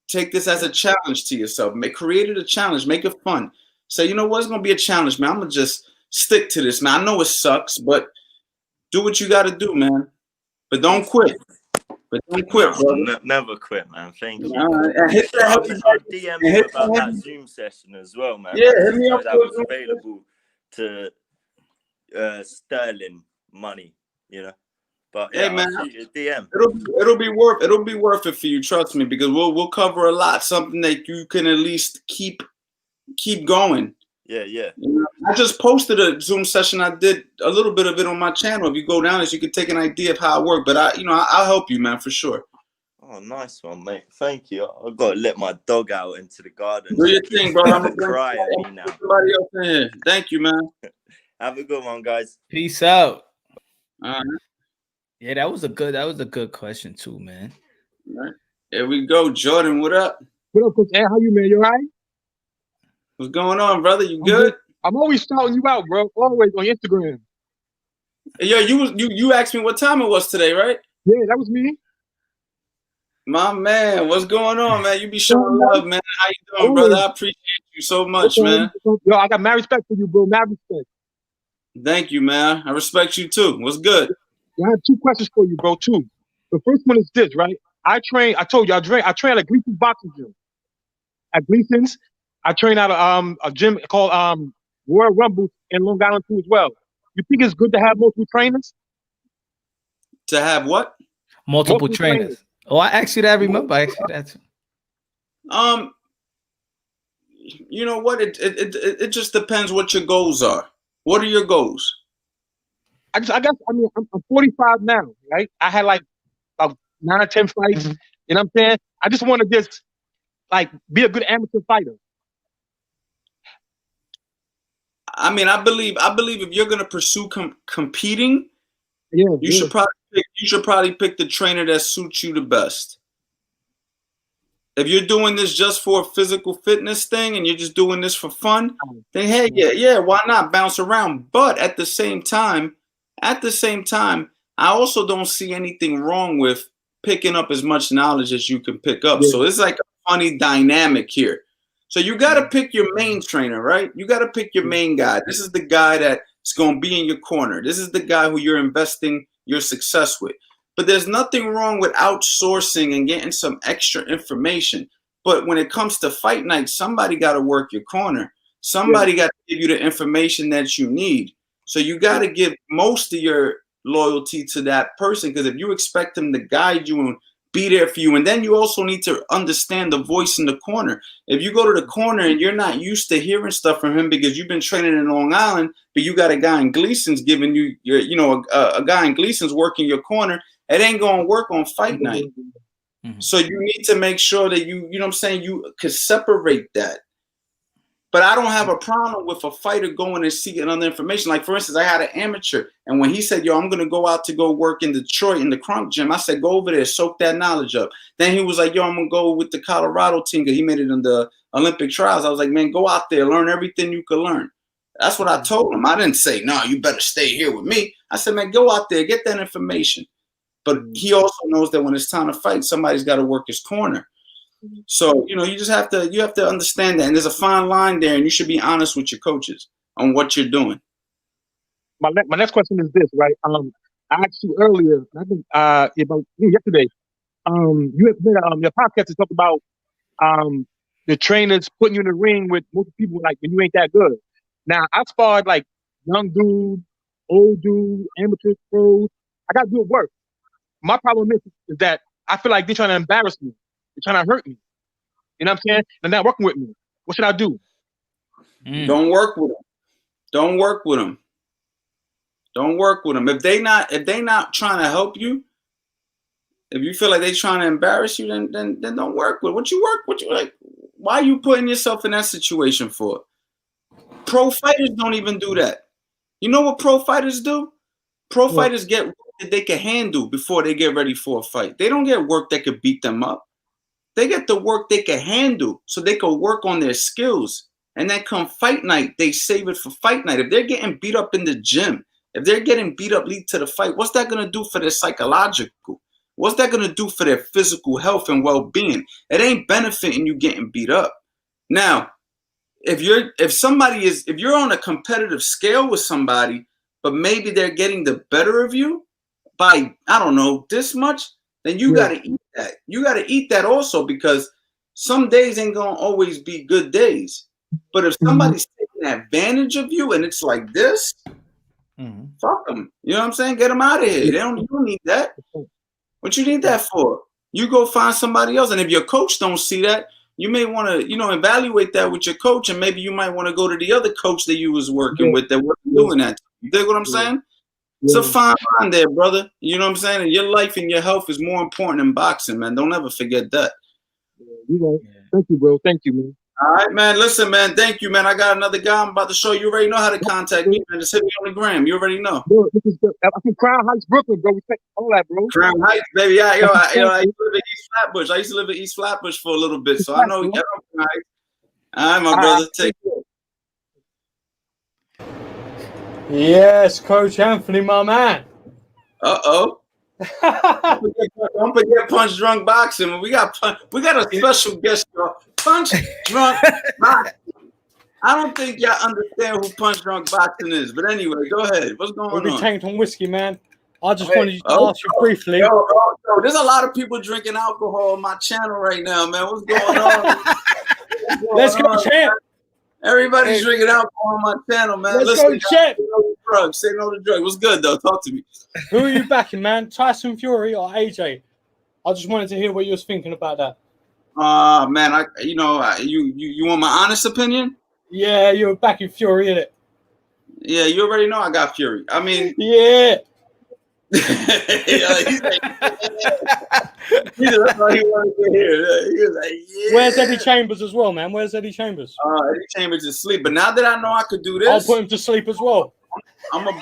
Take this as a challenge to yourself. Create it a challenge. Make it fun. Say, you know what? It's gonna be a challenge, man. I'm gonna just stick to this, man. I know it sucks, but do what you got to do, man. But don't quit. Brother. Never quit, man. Thank you. And hit that I'll DM you about that Zoom session as well, man. Yeah, hit me up. That was available to Sterling money, But Hey yeah, man, I'll shoot you a DM. it'll be worth it for you. Trust me, because we'll cover a lot. Something that you can at least keep going. Yeah. You know, I just posted a Zoom session. I did a little bit of it on my channel. If you go down this, you can take an idea of how it worked. But I'll help you, man, for sure. Oh, nice one, mate. Thank you. I've got to let my dog out into the garden. Do She your keeps thing, bro. I'm trying gonna to bring cry at me now. somebody else in here. Thank you, man. Have a good one, guys. Peace out. All right. Yeah, that was a good question too, man. All right. Here we go, Jordan. What up? What up, Coach Ed? How you, man? You all right? What's going on, brother? You I'm good? I'm always shouting you out, bro. Always on Instagram. Hey, yo, you asked me what time it was today, right? Yeah, that was me. My man, what's going on, man? You be showing love, man. How you doing, brother? I appreciate you so much, man. Yo, I got mad respect for you, bro. Mad respect. Thank you, man. I respect you too. What's good? I have two questions for you, bro. Two. The first one is this, right? I told you, I train at Gleason's boxing gym. At Gleason's, I train out of a gym called Royal Rumble in Long Island too as well. You think it's good to have multiple trainers? To have what? Multiple trainers. Oh, I asked you that. Remember, I asked you that too. You know what? It just depends what your goals are. What are your goals? I guess I'm 45 now, right? I had like about 9 or 10 fights. You know what I'm saying? I just want to just like be a good amateur fighter. I mean, I believe if you're gonna pursue competing, you should probably pick the trainer that suits you the best. If you're doing this just for a physical fitness thing and you're just doing this for fun, then hey, yeah, why not bounce around? But at the same time, I also don't see anything wrong with picking up as much knowledge as you can pick up. So it's like a funny dynamic here. So you got to pick your main trainer, right? You got to pick your main guy. This is the guy that's going to be in your corner. This is the guy who you're investing your success with. But there's nothing wrong with outsourcing and getting some extra information. But when it comes to fight night, somebody got to work your corner. Somebody got to give you the information that you need. So you got to give most of your loyalty to that person, because if you expect them to guide you and be there for you, and then you also need to understand the voice in the corner. If you go to the corner and you're not used to hearing stuff from him because you've been training in Long Island, but you got a guy in Gleason's giving you a guy in Gleason's working your corner, it ain't gonna work on fight night. So you need to make sure that you know what I'm saying, you could separate that. But I don't have a problem with a fighter going and seeking other information. Like, for instance, I had an amateur, and when he said, yo, I'm going to go out to go work in Detroit in the Crunk gym, I said, go over there, soak that knowledge up. Then he was like, yo, I'm going to go with the Colorado team because he made it in the Olympic trials. I was like, man, go out there, learn everything you can learn. That's what I told him. I didn't say, no, you better stay here with me. I said, man, go out there, get that information. But he also knows that when it's time to fight, somebody's got to work his corner. So, you just have to understand that. And there's a fine line there, and you should be honest with your coaches on what you're doing. My next question is this, right? I asked you earlier, I think about yesterday. You have been your podcast to talk about the trainers putting you in the ring with most people like when you ain't that good. Now I sparred like young dude, old dude, amateur pros. I got good work. My problem is that I feel like they're trying to embarrass me. They're trying to hurt me. You know what I'm saying? They're not working with me. What should I do? Don't work with them. Don't work with them. Don't work with them. If they not trying to help you, if you feel like they're trying to embarrass you, then don't work with. What you like? Why are you putting yourself in that situation for? Pro fighters don't even do that. You know what pro fighters do? Pro fighters get work that they can handle before they get ready for a fight. They don't get work that could beat them up. They get the work they can handle so they can work on their skills. And then come fight night, they save it for fight night. If they're getting beat up in the gym, if they're getting beat up lead to the fight, what's that going to do for their psychological? What's that going to do for their physical health and well-being? It ain't benefiting you getting beat up. Now, if you're on a competitive scale with somebody, but maybe they're getting the better of you by, I don't know, this much, then you got to eat that. You got to eat that also, because some days ain't going to always be good days. But if somebody's taking advantage of you and it's like this, Fuck them. You know what I'm saying? Get them out of here. You don't need that. What you need that for? You go find somebody else. And if your coach don't see that, you may want to, evaluate that with your coach, and maybe you might want to go to the other coach that you was working with that wasn't doing that. You dig what I'm saying? It's a fine line there, brother. You know what I'm saying? And your life and your health is more important than boxing, man. Don't ever forget that. Thank you, bro. Thank you, man. All right, man. Listen, man. Thank you, man. I got another guy I'm about to show you. You already know how to contact me, man. Just hit me on the gram. You already know. Bro, I'm from Crown Heights, Brooklyn, bro. Respect all that, bro. Crown Heights, baby. I used to live in East Flatbush. I used to live in East Flatbush for a little bit, so I know. All right, my brother. Take care. Yes, Coach Anthony, my man. Uh-oh. Don't forget Punch Drunk Boxing. We got a special guest, y'all. Punch Drunk Boxing. I don't think y'all understand who Punch Drunk Boxing is, but anyway, go ahead. What's going on? We'll be tanked on whiskey, man. I just wanted to ask you briefly. Yo, there's a lot of people drinking alcohol on my channel right now, man. What's going on? Let's go, champ. Everybody's drinking alcohol on my channel, man. Let's go, champ. Say no to drugs. What's good, though? Talk to me. Who are you backing, man? Tyson Fury or AJ? I just wanted to hear what you was thinking about that. Man, you want my honest opinion? Yeah, you're backing Fury, innit? Yeah, you already know I got Fury. I mean, yeah. He's like, that's all he wanted to hear. He was like, yeah. Where's Eddie Chambers as well, man? Where's Eddie Chambers? Eddie Chambers is asleep. But now that I know I could do this, I'll put him to sleep as well. I'm gonna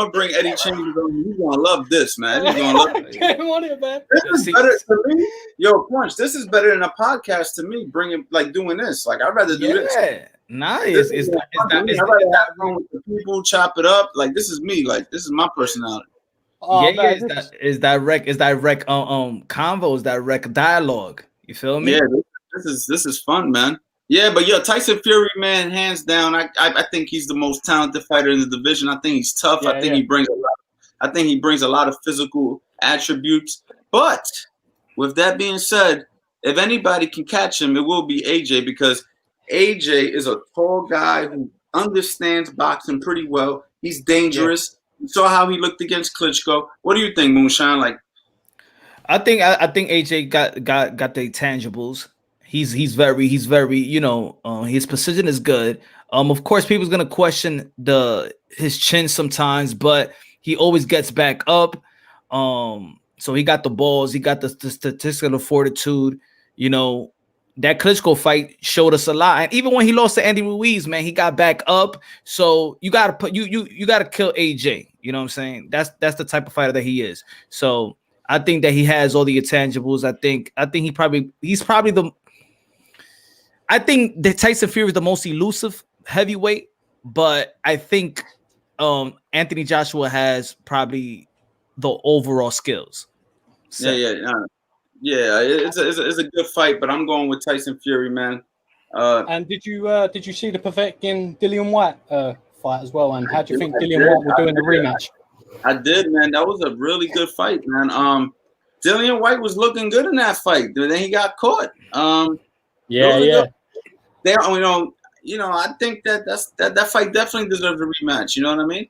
bring Eddie Chambers on. He's gonna love this, man. He's gonna love it. Get him on here, man. This is better to me. Yo, Punch, this is better than a podcast to me. Bringing doing this. Like, I'd rather do this. Nice. I'd rather have fun with the people, chop it up. Like, this is me. Like, this is my personality. Is direct convo, is direct dialogue. You feel me? Yeah, this is fun, man. Yeah, but Tyson Fury, man, hands down. I think he's the most talented fighter in the division. I think he's tough. I think he brings a lot of physical attributes. But with that being said, if anybody can catch him, it will be AJ, because AJ is a tall guy who understands boxing pretty well. He's dangerous. You saw how he looked against Klitschko. What do you think, Moonshine? Like, I think AJ got the tangibles. He's very his precision is good. Of course, people's gonna question his chin sometimes, but he always gets back up. So he got the balls, he got the statistical fortitude. That Klitschko fight showed us a lot. And even when he lost to Andy Ruiz, man, he got back up. So you gotta kill AJ. You know what I'm saying? That's the type of fighter that he is. So I think that he has all the intangibles. I think I think that Tyson Fury is the most elusive heavyweight, but I think Anthony Joshua has probably the overall skills. So, it's a good fight, but I'm going with Tyson Fury, man. And did you see the Povetkin Dillian White fight as well? And how do you think Dillian White will do in the rematch? I did, man. That was a really good fight, man. Dillian White was looking good in that fight. Then he got caught. I think that fight definitely deserves a rematch. You know what I mean?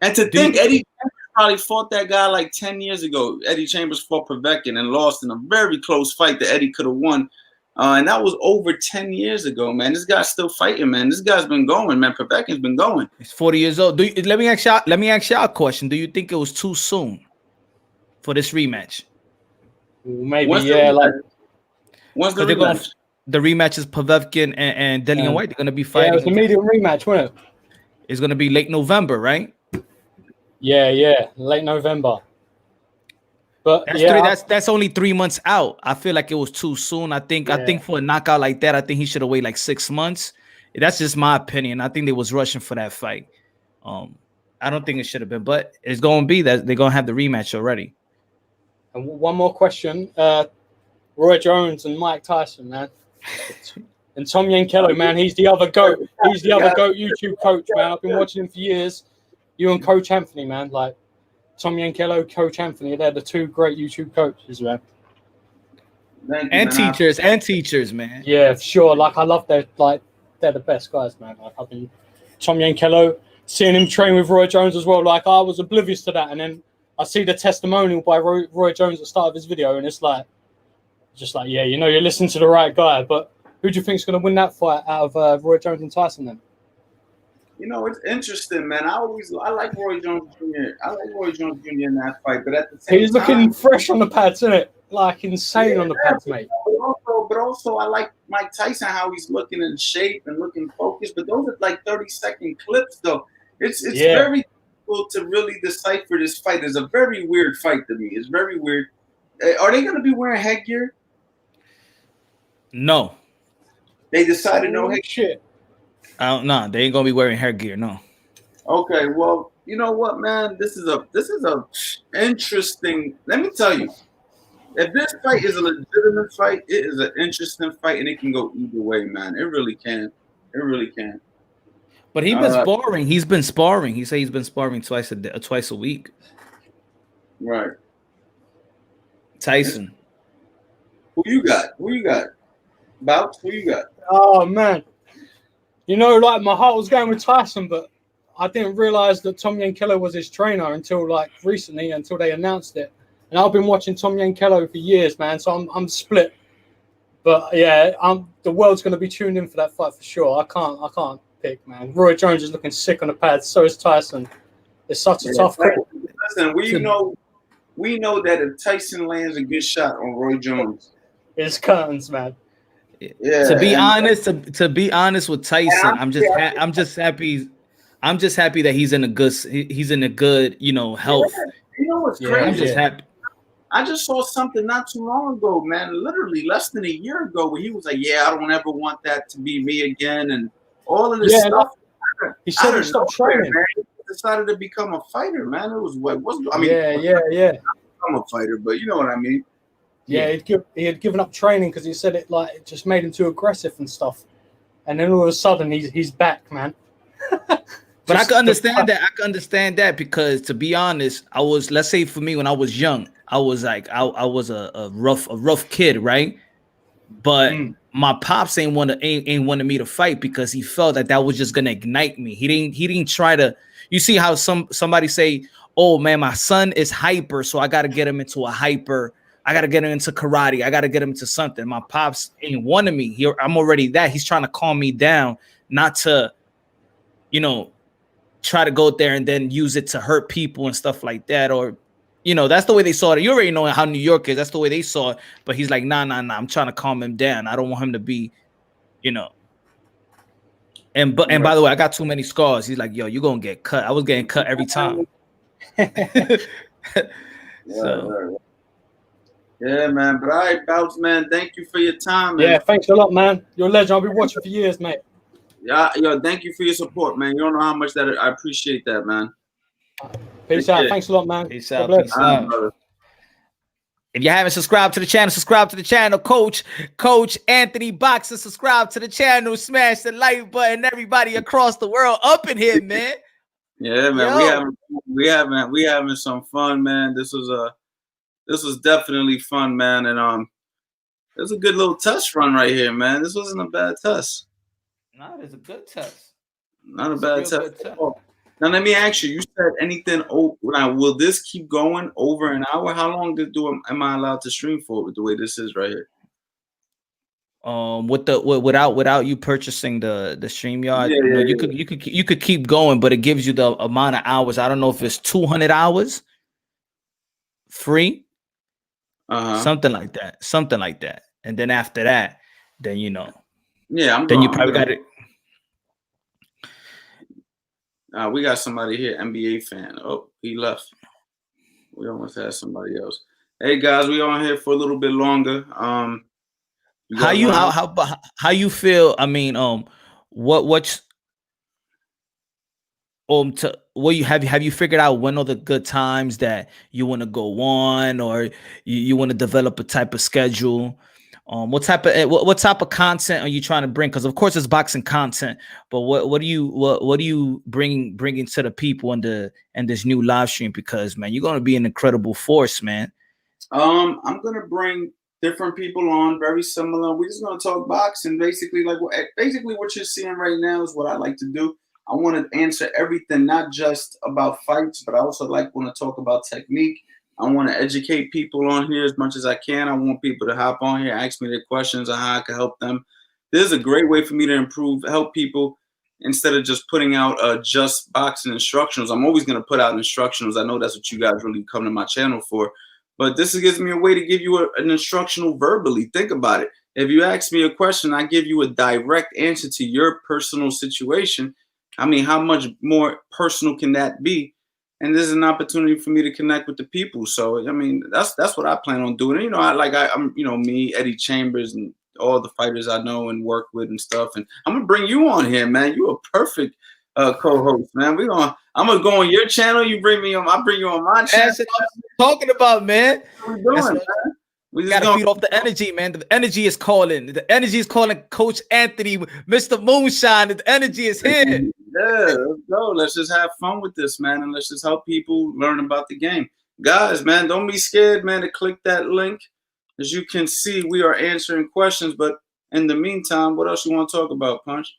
And to think Eddie Chambers probably fought that guy like 10 years ago. Eddie Chambers fought Povetkin and lost in a very close fight that Eddie could have won. And that was over 10 years ago, man. This guy's still fighting, man. This guy's been going, man. Povetkin's been going. He's 40 years old. Let me ask y'all a question. Do you think it was too soon for this rematch? Maybe, When's the rematch? The rematch is Povetkin and Dillian White. They're going to be fighting. Yeah, it's a medium rematch, wasn't it? It's going to be late November, right? Yeah, late November. But that's only 3 months out. I feel like it was too soon. I think for a knockout like that, I think he should have waited like 6 months. That's just my opinion. I think they was rushing for that fight. I don't think it should have been, but it's going to be that they're going to have the rematch already. And one more question. Roy Jones and Mike Tyson, man. And Tom Yankello, man, he's the other GOAT. He's the other GOAT YouTube coach, man. I've been watching him for years. You and Coach Anthony, man. Like, Tom Yankello, Coach Anthony, they're the two great YouTube coaches, man. Teachers, man. Yeah, for sure. Like, I love they're the best guys, man. Like, Tom Yankello, seeing him train with Roy Jones as well. Like I was oblivious to that, and then I see the testimonial by Roy Jones at the start of his video, and it's like, just like, yeah, you know, you're listening to the right guy. But who do you think is going to win that fight out of Roy Jones and Tyson then? You know, it's interesting, man. I like Roy Jones Jr. I like Roy Jones Jr. in that fight, but at the same time, he's looking fresh on the pads, isn't it? Like insane on the pads, mate. But also, I like Mike Tyson, how he's looking in shape and looking focused. But those are like 30-second clips, though. It's very difficult to really decipher this fight. It's a very weird fight to me. It's very weird. Are they going to be wearing headgear? No. They decided no headgear. Shit. No, they ain't gonna be wearing headgear. No. Okay, well, you know what, man? This is a interesting. Let me tell you, if this fight is a legitimate fight, it is an interesting fight, and it can go either way, man. It really can. It really can. But he's been sparring. He's been sparring. He said he's been sparring twice a week. Right. Tyson. Who you got? Bouts? Who you got? Oh man. You know, like my heart was going with Tyson, but I didn't realize that Tom Yankello was his trainer until like recently, until they announced it. And I've been watching Tom Yankello for years, man. So I'm split. But yeah, the world's going to be tuned in for that fight for sure. I can't pick, man. Roy Jones is looking sick on the pads. So is Tyson. It's such a tough call. Listen, we know that if Tyson lands a good shot on Roy Jones, it's curtains, man. Yeah. To be honest with Tyson, I'm just happy that he's in a good, you know, health. Yeah. You know what's crazy? I'm just happy. I just saw something not too long ago, man, literally less than a year ago, where he was like, yeah, I don't ever want that to be me again, and all of this stuff. He said he stopped training. Man. He decided to become a fighter, man. It was what was I mean, I'm a fighter, but you know what I mean. Yeah, he had given up training because he said it just made him too aggressive and stuff. And then all of a sudden he's back, man. But I can understand that. I can understand that because, to be honest, let's say for me when I was young, I was like I was a rough kid, right? But my pops ain't wanted me to fight because he felt that was just gonna ignite me. He didn't try to. You see how somebody say, "Oh man, my son is hyper, so I got to get him into a hyper. I got to get him into karate. I got to get him into something." My pops ain't wanting me. I'm already that. He's trying to calm me down, not to, you know, try to go there and then use it to hurt people and stuff like that. Or, you know, that's the way they saw it. You already know how New York is. That's the way they saw it. But he's like, nah. I'm trying to calm him down. I don't want him to be, you know. And by the way, I got too many scars. He's like, yo, you're going to get cut. I was getting cut every time. So. Yeah, man. But all right, Bouts, man. Thank you for your time, man. Yeah, thanks a lot, man. You're a legend. I'll be watching for years, mate. Yeah, yo, thank you for your support, man. You don't know how much that I appreciate that, man. Peace out. Thanks a lot, man. Peace out. Peace out. If you haven't subscribed to the channel, subscribe to the channel. Coach Anthony Boxer, subscribe to the channel. Smash the like button. Everybody across the world up in here, man. Yeah, man. Yo. We having some fun, man. This was definitely fun, man. And it was a good little test run right here, man. This wasn't a bad test. No, it's a good test. Not a bad test. Now let me ask you. You said anything? Now will this keep going over an hour? How long am I allowed to stream for with the way this is right here? Without you purchasing the StreamYard, you could keep going, but it gives you the amount of hours. I don't know if it's 200 hours free, something like that. And then after that, then you know. Yeah, you probably got it. We got somebody here, NBA fan. Oh, he left. We almost had somebody else. Hey guys, we on here for a little bit longer. How you feel? I mean, have you figured out when are the good times that you want to go on, or you want to develop a type of schedule? What type of content are you trying to bring? Because of course it's boxing content, but what do you bringing to the people in this new live stream? Because man, you're gonna be an incredible force, man. I'm gonna bring different people on, very similar. We're just gonna talk boxing, basically. What you're seeing right now is what I like to do. I want to answer everything, not just about fights, but I also want to talk about technique. I want to educate people on here as much as I can. I want people to hop on here, ask me their questions on how I can help them. This is a great way for me to help people instead of just putting out just boxing instructionals. I'm always going to put out instructionals. I know that's what you guys really come to my channel for. But this gives me a way to give you an instructional verbally. Think about it. If you ask me a question, I give you a direct answer to your personal situation. I mean, how much more personal can that be? And this is an opportunity for me to connect with the people. So, I mean, that's what I plan on doing. And, I'm, me, Eddie Chambers, and all the fighters I know and work with and stuff. And I'm gonna bring you on here, man. You a perfect co-host, man. I'm gonna go on your channel. You bring me on. I bring you on my channel. That's what I'm talking about, man. What we doing, man? We gotta feed off the energy, man. The energy is calling. The energy is calling Coach Anthony, Mr. Moonshine. The energy is here. Yeah, let's go. Let's just have fun with this, man, and let's just help people learn about the game. Guys, man, don't be scared, man, to click that link. As you can see, we are answering questions, but in the meantime, what else you want to talk about, Punch?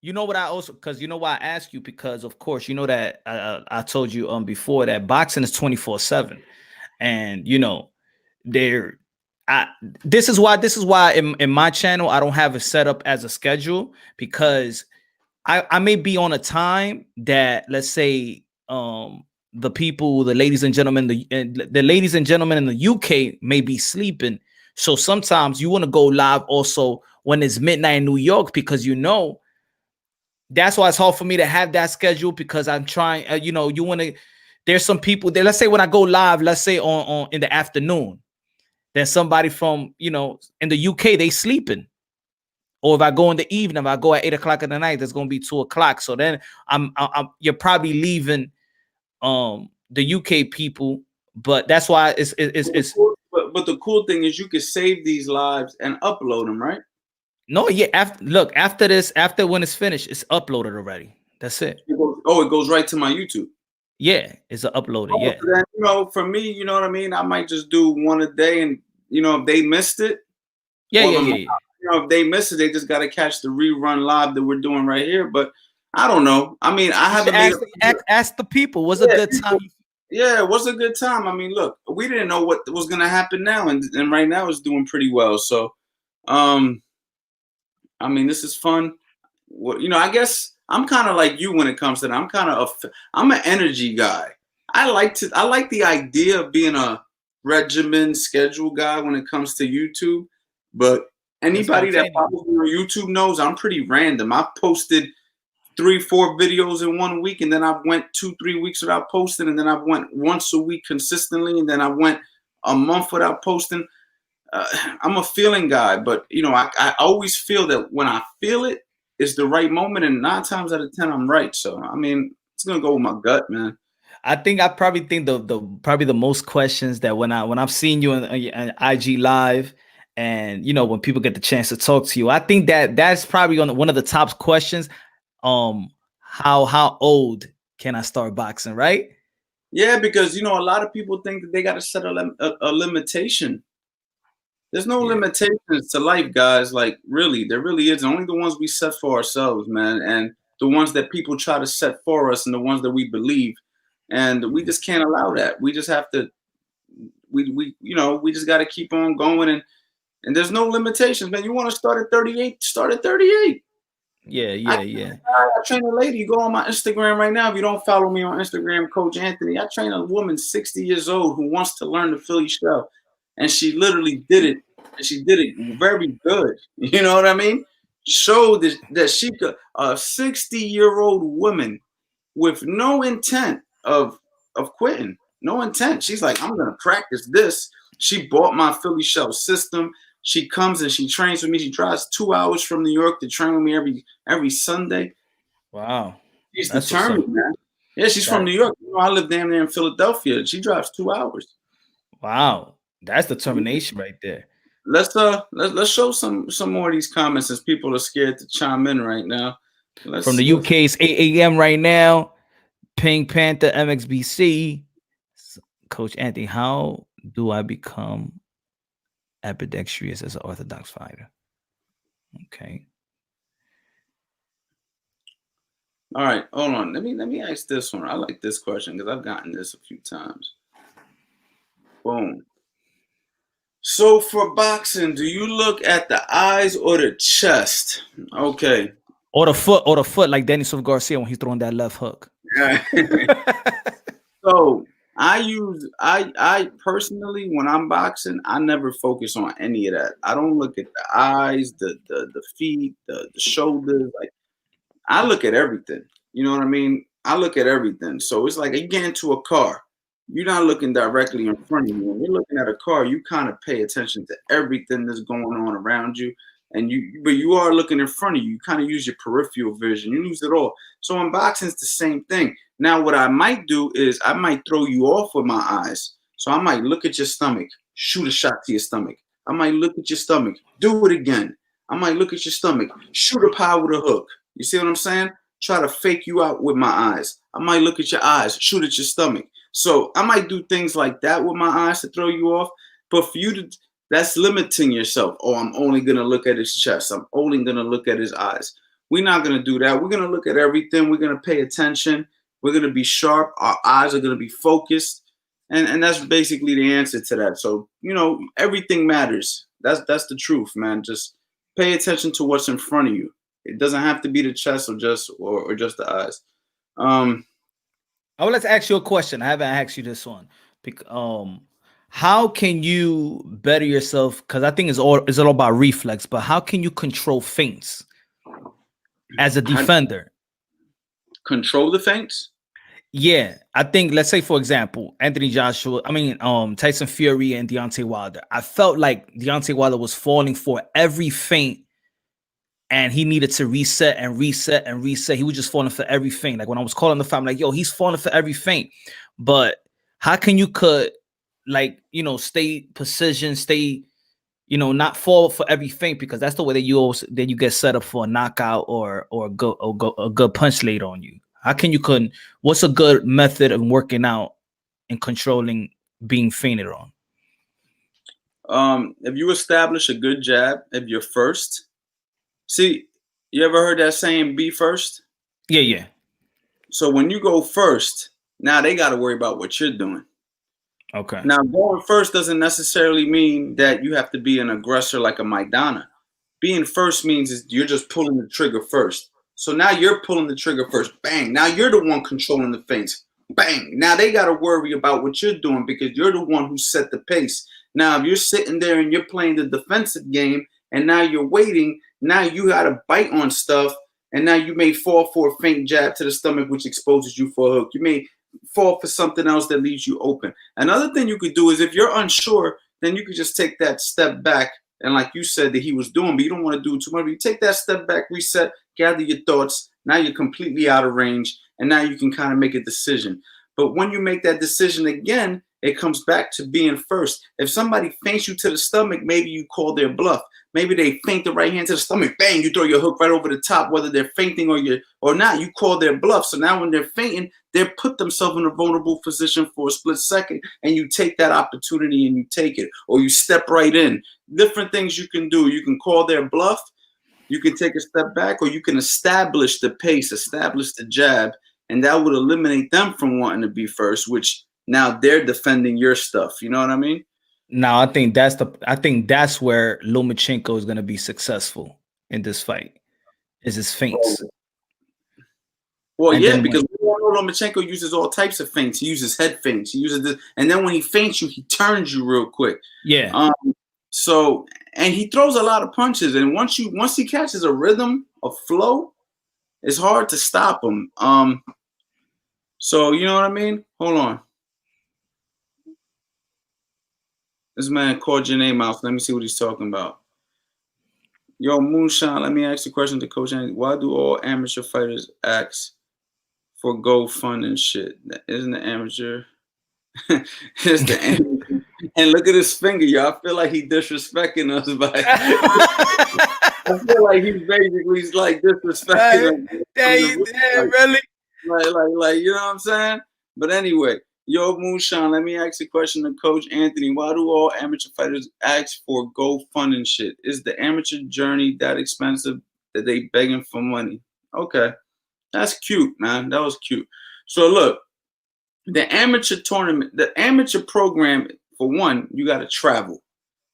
You know what I also, because you know why I ask you, because of course, you know that I told you before that boxing is 24/7. And this is why in my channel I don't have it set up as a schedule, because I may be on a time that, let's say, the ladies and gentlemen in the UK may be sleeping. So sometimes you want to go live also when it's midnight in New York, because that's why it's hard for me to have that schedule, because I'm trying, there's some people there. Let's say when I go live, let's say on in the afternoon, then somebody from, in the UK, they sleeping. Or if I go in the evening, if I go at 8 o'clock in the night, that's going to be 2 o'clock. So then you're probably leaving the UK people, but that's why it's but the cool thing is you can save these lives and upload them, right? No, yeah. After when it's finished, it's uploaded already. That's it. It goes right to my YouTube. Yeah, it's uploaded. Yeah. Then, for me, you know what I mean? I might just do one a day, and if they missed it, yeah. If they missed it, they just got to catch the rerun live that we're doing right here. But I don't know. I mean, I haven't ask the people. Was a good time? Yeah, it was a good time. I mean, look, we didn't know what was going to happen now, and right now it's doing pretty well. So, I mean, this is fun. I guess I'm kind of like you when it comes to that. I'm an energy guy. I like the idea of being a regimen schedule guy when it comes to YouTube, but anybody that follows me on YouTube knows I'm pretty random. I posted 3-4 videos in 1 week, and then I went 2-3 weeks without posting, and then I went once a week consistently, and then I went a month without posting. I'm a feeling guy, but I always feel that when I feel it, it's the right moment, and 9 times out of 10 I'm right. So I mean, it's gonna go with my gut, man. I probably think the most questions that when I've seen you on IG Live, and when people get the chance to talk to you, I think that's probably one of the top questions. How old can I start boxing, right? Yeah, because a lot of people think that they got to set a limitation. There's no limitations to life, guys. Like, really, there really is. Only the ones we set for ourselves, man, and the ones that people try to set for us, and the ones that we believe. And we just can't allow that. We just have to. We just got to keep on going, and there's no limitations, man. You want to start at 38? Start at 38. Yeah. I train a lady. You go on my Instagram right now. If you don't follow me on Instagram, Coach Anthony, I train a woman 60 years old who wants to learn the Philly shell. And she literally did it. And she did it very good. You know what I mean? Showed that she could, a 60-year-old woman with no intent of quitting. No intent. She's like, I'm going to practice this. She bought my Philly shell system. She comes and she trains with me. She drives 2 hours from New York to train with me every Sunday. Wow. She's determined, man. Yeah, she's from New York. I live damn near in Philadelphia. She drives 2 hours. Wow. That's determination right there. Let's show some more of these comments, as people are scared to chime in right now. From the UK, it's 8 a.m. right now. Pink Panther MXBC. Coach Anthony, how do I become ambidextrous as an orthodox fighter? Okay. All right, hold on. Let me ask this one. I like this question because I've gotten this a few times. Boom. So for boxing, do you look at the eyes or the chest? Okay. Or the foot, like Daniel Garcia when he's throwing that left hook. So I personally, when I'm boxing, I never focus on any of that. I don't look at the eyes, the feet, the shoulders. Like I look at everything. You know what I mean? I look at everything. So it's like you get into a car. You're not looking directly in front of you. When you're looking at a car, you kind of pay attention to everything that's going on around you. But you are looking in front of you. You kind of use your peripheral vision. You use it all. So in boxing, it's the same thing. Now, what I might do is I might throw you off with my eyes. So I might look at your stomach, shoot a shot to your stomach. I might look at your stomach, do it again. I might look at your stomach, shoot a pie with a hook. You see what I'm saying? Try to fake you out with my eyes. I might look at your eyes, shoot at your stomach. So I might do things like that with my eyes to throw you off. But for you to, that's limiting yourself. Oh, I'm only going to look at his chest. I'm only going to look at his eyes. We're not going to do that. We're going to look at everything. We're going to pay attention. We're going to be sharp. Our eyes are going to be focused. And that's basically the answer to that. So, you know, everything matters. That's the truth, man. Just pay attention to what's in front of you. It doesn't have to be the chest or just the eyes. I would like to ask you a question. I haven't asked you this one. How can you better yourself? Because I think it's all about reflex. But how can you control feints as a defender? Control the feints? Yeah, I think, let's say, for example, Tyson Fury and Deontay Wilder. I felt like Deontay Wilder was falling for every feint, and he needed to reset and reset and reset. He was just falling for every feint. Like when I was calling the fight, I'm like, yo, he's falling for every feint. But how can you stay precision, not fall for every feint, because that's the way that you get set up for a knockout or a good punch laid on you. How can what's a good method of working out and controlling being feinted on? If you establish a good jab, if you're first, see, you ever heard that saying, be first? Yeah. So when you go first, now they got to worry about what you're doing. Okay. Now, going first doesn't necessarily mean that you have to be an aggressor like a Maidana. Being first means is you're just pulling the trigger first. So now you're pulling the trigger first. Bang. Now you're the one controlling the feints. Bang. Now they got to worry about what you're doing because you're the one who set the pace. Now, if you're sitting there and you're playing the defensive game and now you're waiting, now you got to bite on stuff, and now you may fall for a feint jab to the stomach, which exposes you for a hook. You may fall for something else that leaves you open. Another thing you could do is if you're unsure, then you could just take that step back. And like you said that he was doing, but you don't want to do too much. But you take that step back, reset, gather your thoughts. Now you're completely out of range. And now you can kind of make a decision. But when you make that decision again, it comes back to being first. If somebody feints you to the stomach, maybe you call their bluff. Maybe they feint the right hand to the stomach. Bang, you throw your hook right over the top, whether they're feinting or not. You call their bluff. So now when they're feinting, they put themselves in a vulnerable position for a split second, and you take that opportunity and you take it, or you step right in. Different things you can do. You can call their bluff. You can take a step back, or you can establish the pace, establish the jab, and that would eliminate them from wanting to be first, which now they're defending your stuff. You know what I mean? Now, I think that's where Lomachenko is going to be successful in this fight. Is his feints? Well, yeah, because we all know Lomachenko uses all types of feints. He uses head feints. He uses this, and then when he feints you, he turns you real quick. Yeah. So, and he throws a lot of punches, and once he catches a rhythm, a flow, it's hard to stop him. So you know what I mean? Hold on. This man called your name out. So let me see what he's talking about. Yo, Moonshine, let me ask you a question to Coach Andy. Why do all amateur fighters ask for GoFund and shit? Isn't the amateur? It's the amateur. And look at his finger, y'all. I feel like he disrespecting us by. I feel like he's basically like disrespecting us. Really? Like, you know what I'm saying? But anyway. Yo, Moonshine, let me ask you a question to Coach Anthony. Why do all amateur fighters ask for GoFund and shit? Is the amateur journey that expensive that they begging for money? Okay. That's cute, man. That was cute. So look, the amateur tournament, the amateur program, for one, you got to travel.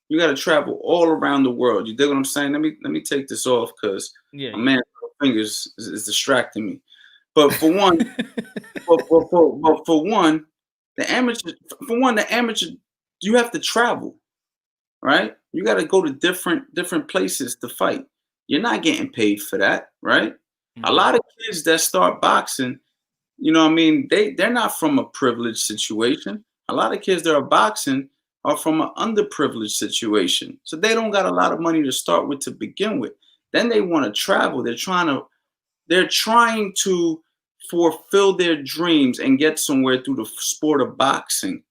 You got to travel all around the world. You dig what I'm saying? Let me take this off because Yeah, my man's fingers is distracting me. But for one, but for one, the amateur, you have to travel, right? You got to go to different places to fight. You're not getting paid for that, right? A lot of kids that start boxing, you know what I mean, they're not from a privileged situation. A lot of kids that are boxing are from an underprivileged situation. So they don't got a lot of money to start with to begin with. Then they want to travel. They're trying to fulfill their dreams and get somewhere through the sport of boxing.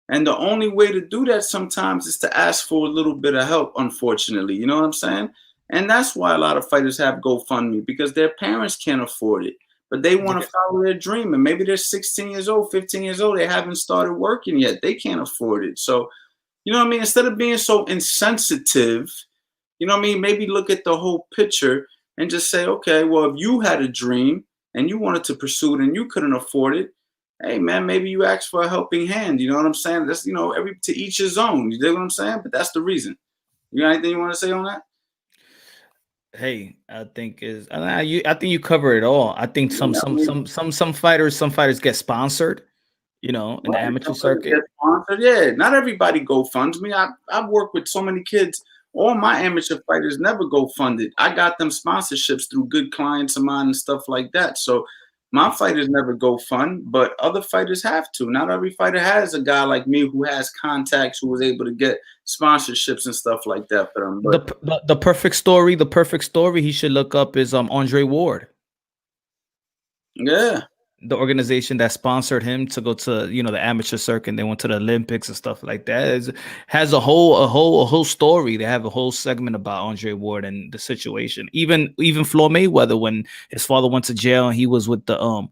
And the only way to do that sometimes is to ask for a little bit of help, unfortunately. You know what I'm saying? And that's why a lot of fighters have GoFundMe, because their parents can't afford it. But they want to follow their dream. And maybe they're 16 years old, 15 years old. They haven't started working yet. They can't afford it. So, you know what I mean? Instead of being so insensitive, you know what I mean? Maybe look at the whole picture and just say, okay, well, if you had a dream and you wanted to pursue it and you couldn't afford it, hey man, maybe you ask for a helping hand. You know what I'm saying? That's, you know, every to each his own. You dig what I'm saying? But that's the reason. You got anything you want to say on that? Hey, I think you cover it all. I think some fighters get sponsored, you know, in the amateur circuit. Yeah, not everybody GoFunds me. I've worked with so many kids. All my amateur fighters never go funded. I got them sponsorships through good clients of mine and stuff like that. So my fighters never go fund, but other fighters have to. Not every fighter has a guy like me who has contacts, who was able to get sponsorships and stuff like that for them. But The perfect story he should look up is Andre Ward. Yeah. The organization that sponsored him to go to, you know, the amateur circuit, and they went to the Olympics and stuff like that. Has a whole story. They have a whole segment about Andre Ward and the situation. Even Floyd Mayweather, when his father went to jail and he was with the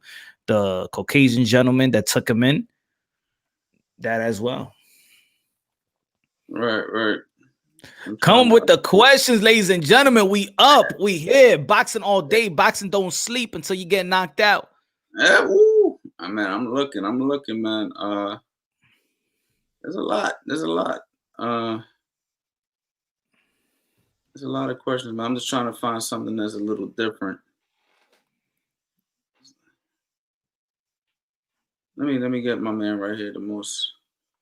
Caucasian gentleman that took him in. That as well. Right. Come with the questions, ladies and gentlemen. We up. We here. Boxing all day. Boxing don't sleep until you get knocked out. Yeah, woo. Man, I'm looking, man. There's a lot. There's a lot of questions, man. I'm just trying to find something that's a little different. Let me get my man right here the most.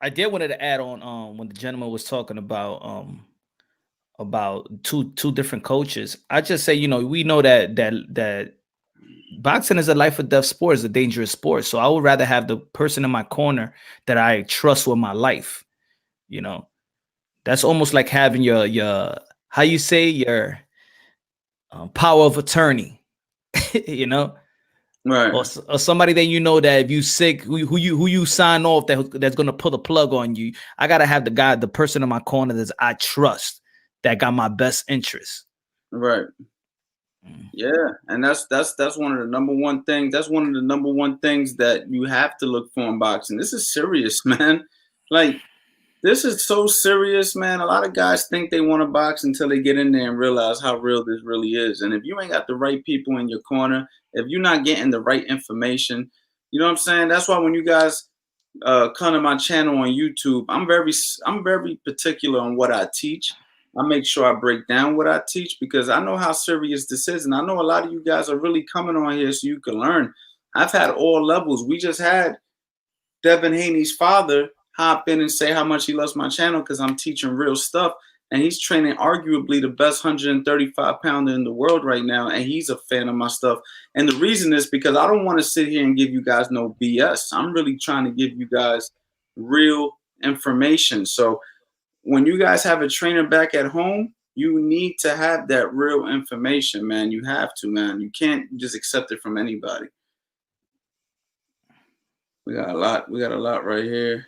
I did wanted to add on when the gentleman was talking about two different coaches. I just say, you know, we know that boxing is a life or death sport, is a dangerous sport. So I would rather have the person in my corner that I trust with my life. You know, that's almost like having your how you say your power of attorney. You know, right? Or somebody that you know that if you sick, who you sign off that's gonna pull the plug on you. I gotta have the person in my corner that I trust, that got my best interest. Right. Yeah, and that's one of the number one things. That's one of the number one things that you have to look for in boxing. This is serious, man. Like, this is so serious, man. A lot of guys think they want to box until they get in there and realize how real this really is. And if you ain't got the right people in your corner, if you're not getting the right information, you know what I'm saying? That's why when you guys come to my channel on YouTube, I'm very particular on what I teach. I make sure I break down what I teach because I know how serious this is. And I know a lot of you guys are really coming on here so you can learn. I've had all levels. We just had Devin Haney's father hop in and say how much he loves my channel because I'm teaching real stuff. And he's training arguably the best 135 pounder in the world right now. And he's a fan of my stuff. And the reason is because I don't want to sit here and give you guys no BS. I'm really trying to give you guys real information. So when you guys have a trainer back at home, you need to have that real information, man. You have to, man. You can't just accept it from anybody. We got a lot right here.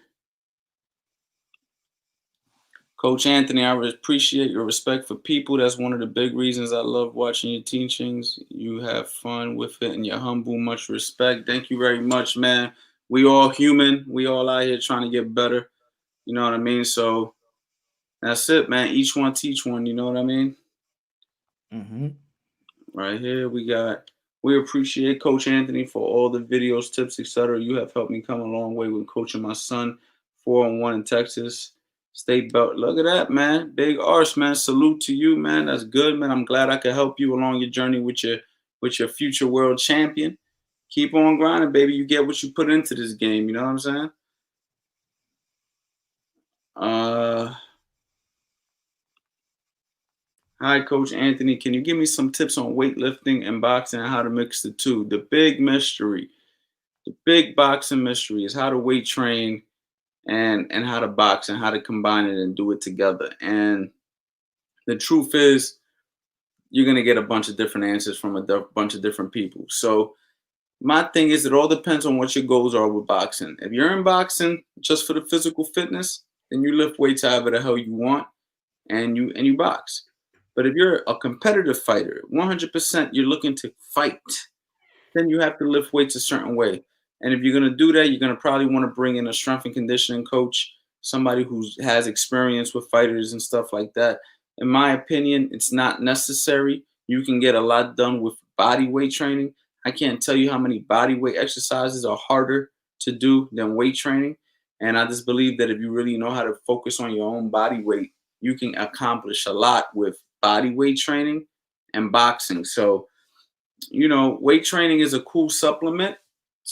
Coach Anthony, I appreciate your respect for people. That's one of the big reasons I love watching your teachings. You have fun with it and you're humble. Much respect. Thank you very much, man. We all human. We all out here trying to get better. You know what I mean? So that's it, man. Each one teach one. You know what I mean? Mm-hmm. Right here we got We appreciate Coach Anthony for all the videos, tips, etc. You have helped me come a long way with coaching my son 4-on-1 in Texas. State belt. Look at that, man. Big arse, man. Salute to you, man. That's good, man. I'm glad I could help you along your journey with your future world champion. Keep on grinding, baby. You get what you put into this game. You know what I'm saying? Hi, Coach Anthony. Can you give me some tips on weightlifting and boxing and how to mix the two? The big mystery, the big boxing mystery is how to weight train and how to box and how to combine it and do it together. And the truth is, you're going to get a bunch of different answers from a bunch of different people. So my thing is, it all depends on what your goals are with boxing. If you're in boxing just for the physical fitness, then you lift weights however the hell you want and you box. But if you're a competitive fighter, 100% you're looking to fight, then you have to lift weights a certain way. And if you're going to do that, you're going to probably want to bring in a strength and conditioning coach, somebody who has experience with fighters and stuff like that. In my opinion, it's not necessary. You can get a lot done with body weight training. I can't tell you how many body weight exercises are harder to do than weight training. And I just believe that if you really know how to focus on your own body weight, you can accomplish a lot with body weight training and boxing. So, you know, weight training is a cool supplement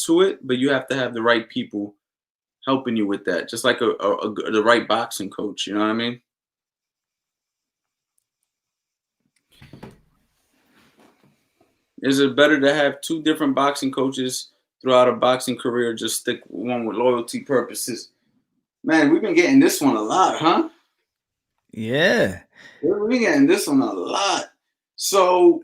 to it, but you have to have the right people helping you with that, just like the right boxing coach. You know what I mean? Is it better to have two different boxing coaches throughout a boxing career, just stick with one with loyalty purposes? Man, we've been getting this one a lot, huh? Yeah. We're getting this one a lot. So,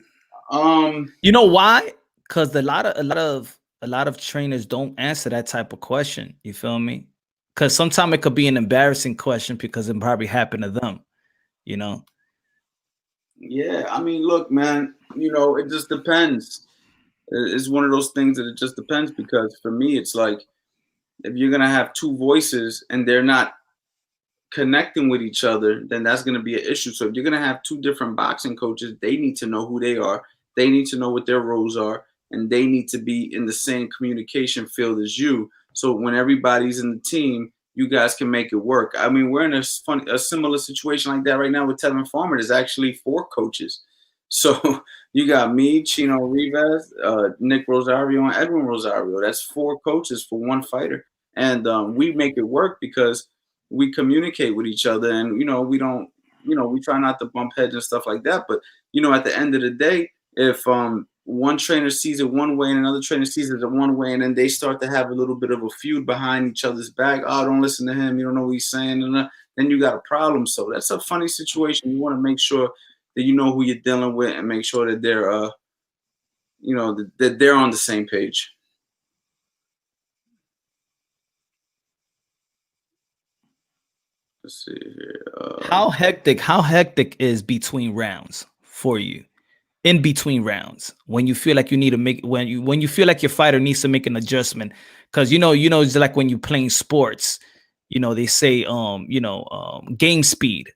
you know why? Because a lot of trainers don't answer that type of question. You feel me? Because sometimes it could be an embarrassing question because it probably happened to them. You know. Yeah, I mean, look, man. You know, it just depends. It's one of those things that it just depends, because for me, it's like if you're gonna have two voices and they're not connecting with each other, then that's going to be an issue. So if you're going to have two different boxing coaches, they need to know who they are. They need to know what their roles are, and they need to be in the same communication field as you. So when everybody's in the team, you guys can make it work. I mean, we're in a similar situation like that right now with Tevin Farmer. There's actually 4 coaches. So you got me, Chino Rivas, Nick Rosario, and Edwin Rosario. That's 4 coaches for one fighter. And we make it work because we communicate with each other, and you know, we don't, you know, we try not to bump heads and stuff like that. But you know, at the end of the day, if one trainer sees it one way and another trainer sees it one way, and then they start to have a little bit of a feud behind each other's back, oh, don't listen to him, you don't know what he's saying, and then you got a problem. So that's a funny situation. You want to make sure that you know who you're dealing with and make sure that they're you know, that they're on the same page. Let's see here. How hectic is between rounds for you? In between rounds, when you feel like you need to make, when you feel like your fighter needs to make an adjustment, because you know, it's like when you're playing sports, you know, they say game speed.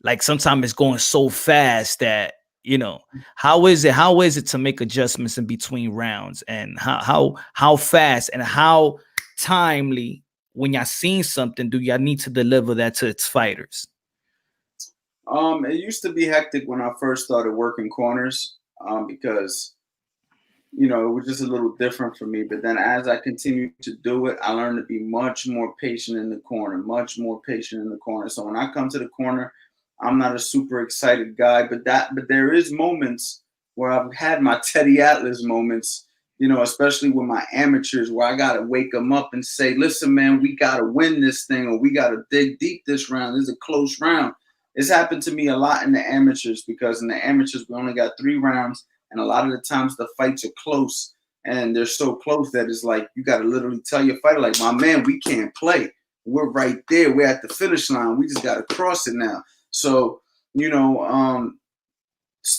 Like sometimes it's going so fast that, you know, how is it to make adjustments in between rounds, and how fast and how timely, when y'all seeing something, do y'all need to deliver that to its fighters? It used to be hectic when I first started working corners, because, you know, it was just a little different for me. But then as I continued to do it, I learned to be much more patient in the corner, So when I come to the corner, I'm not a super excited guy, but there is moments where I've had my Teddy Atlas moments, you know, especially with my amateurs, where I got to wake them up and say, listen, man, we got to win this thing, or we got to dig deep this round. This is a close round. It's happened to me a lot in the amateurs, because in the amateurs, we only got 3 rounds. And a lot of the times the fights are close, and they're so close that it's like you got to literally tell your fighter, like, my man, we can't play. We're right there. We're at the finish line. We just got to cross it now. So, you know,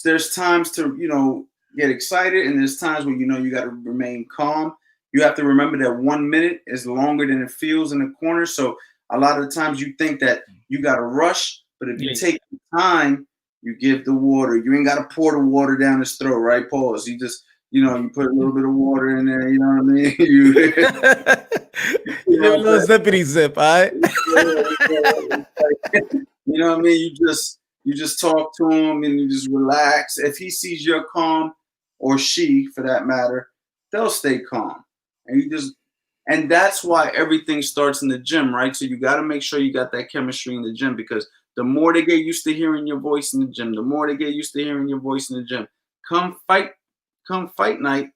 there's times to, you know, get excited, and there's times where, you know, you got to remain calm. You have to remember that 1 minute is longer than it feels in the corner. So a lot of the times you think that you got to rush, but if you take time You give the water. You ain't got to pour the water down his throat, right? Pause. You just, you put a little bit of water in there. You know what I mean? You give a little zippity zip, all right? You know what I mean? You just talk to him and you just relax. If he sees you're calm, or she, for that matter, they'll stay calm. And that's why everything starts in the gym, right? So you got to make sure you got that chemistry in the gym, because the more they get used to hearing your voice in the gym, the more they get used to hearing your voice in the gym. Come fight night,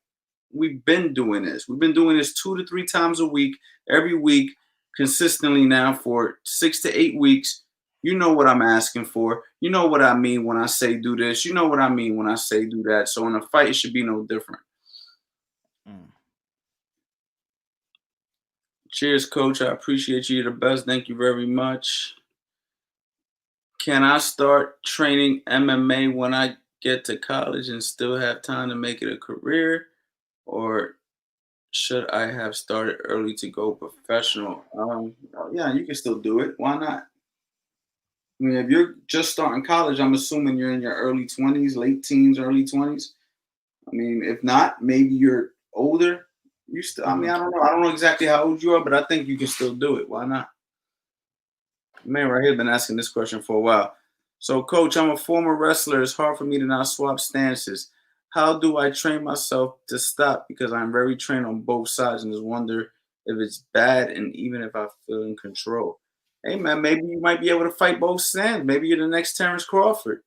we've been doing this. We've been doing this 2 to 3 times a week, every week, consistently now for 6 to 8 weeks. You know what I'm asking for. You know what I mean when I say do this. You know what I mean when I say do that. So in a fight, it should be no different. Cheers, coach. I appreciate you. You're the best. Thank you very much. Can I start training MMA when I get to college and still have time to make it a career? Or should I have started early to go professional? Yeah, you can still do it. Why not? I mean, if you're just starting college, I'm assuming you're in your early 20s, late teens, early 20s. I mean, if not, maybe you're older. I mean, I don't know. I don't know exactly how old you are, but I think you can still do it. Why not? Man, right here, been asking this question for a while. So, coach, I'm a former wrestler. It's hard for me to not swap stances. How do I train myself to stop? Because I'm very trained on both sides and just wonder if it's bad and even if I feel in control. Hey, man, maybe you might be able to fight both stands. Maybe you're the next Terrence Crawford.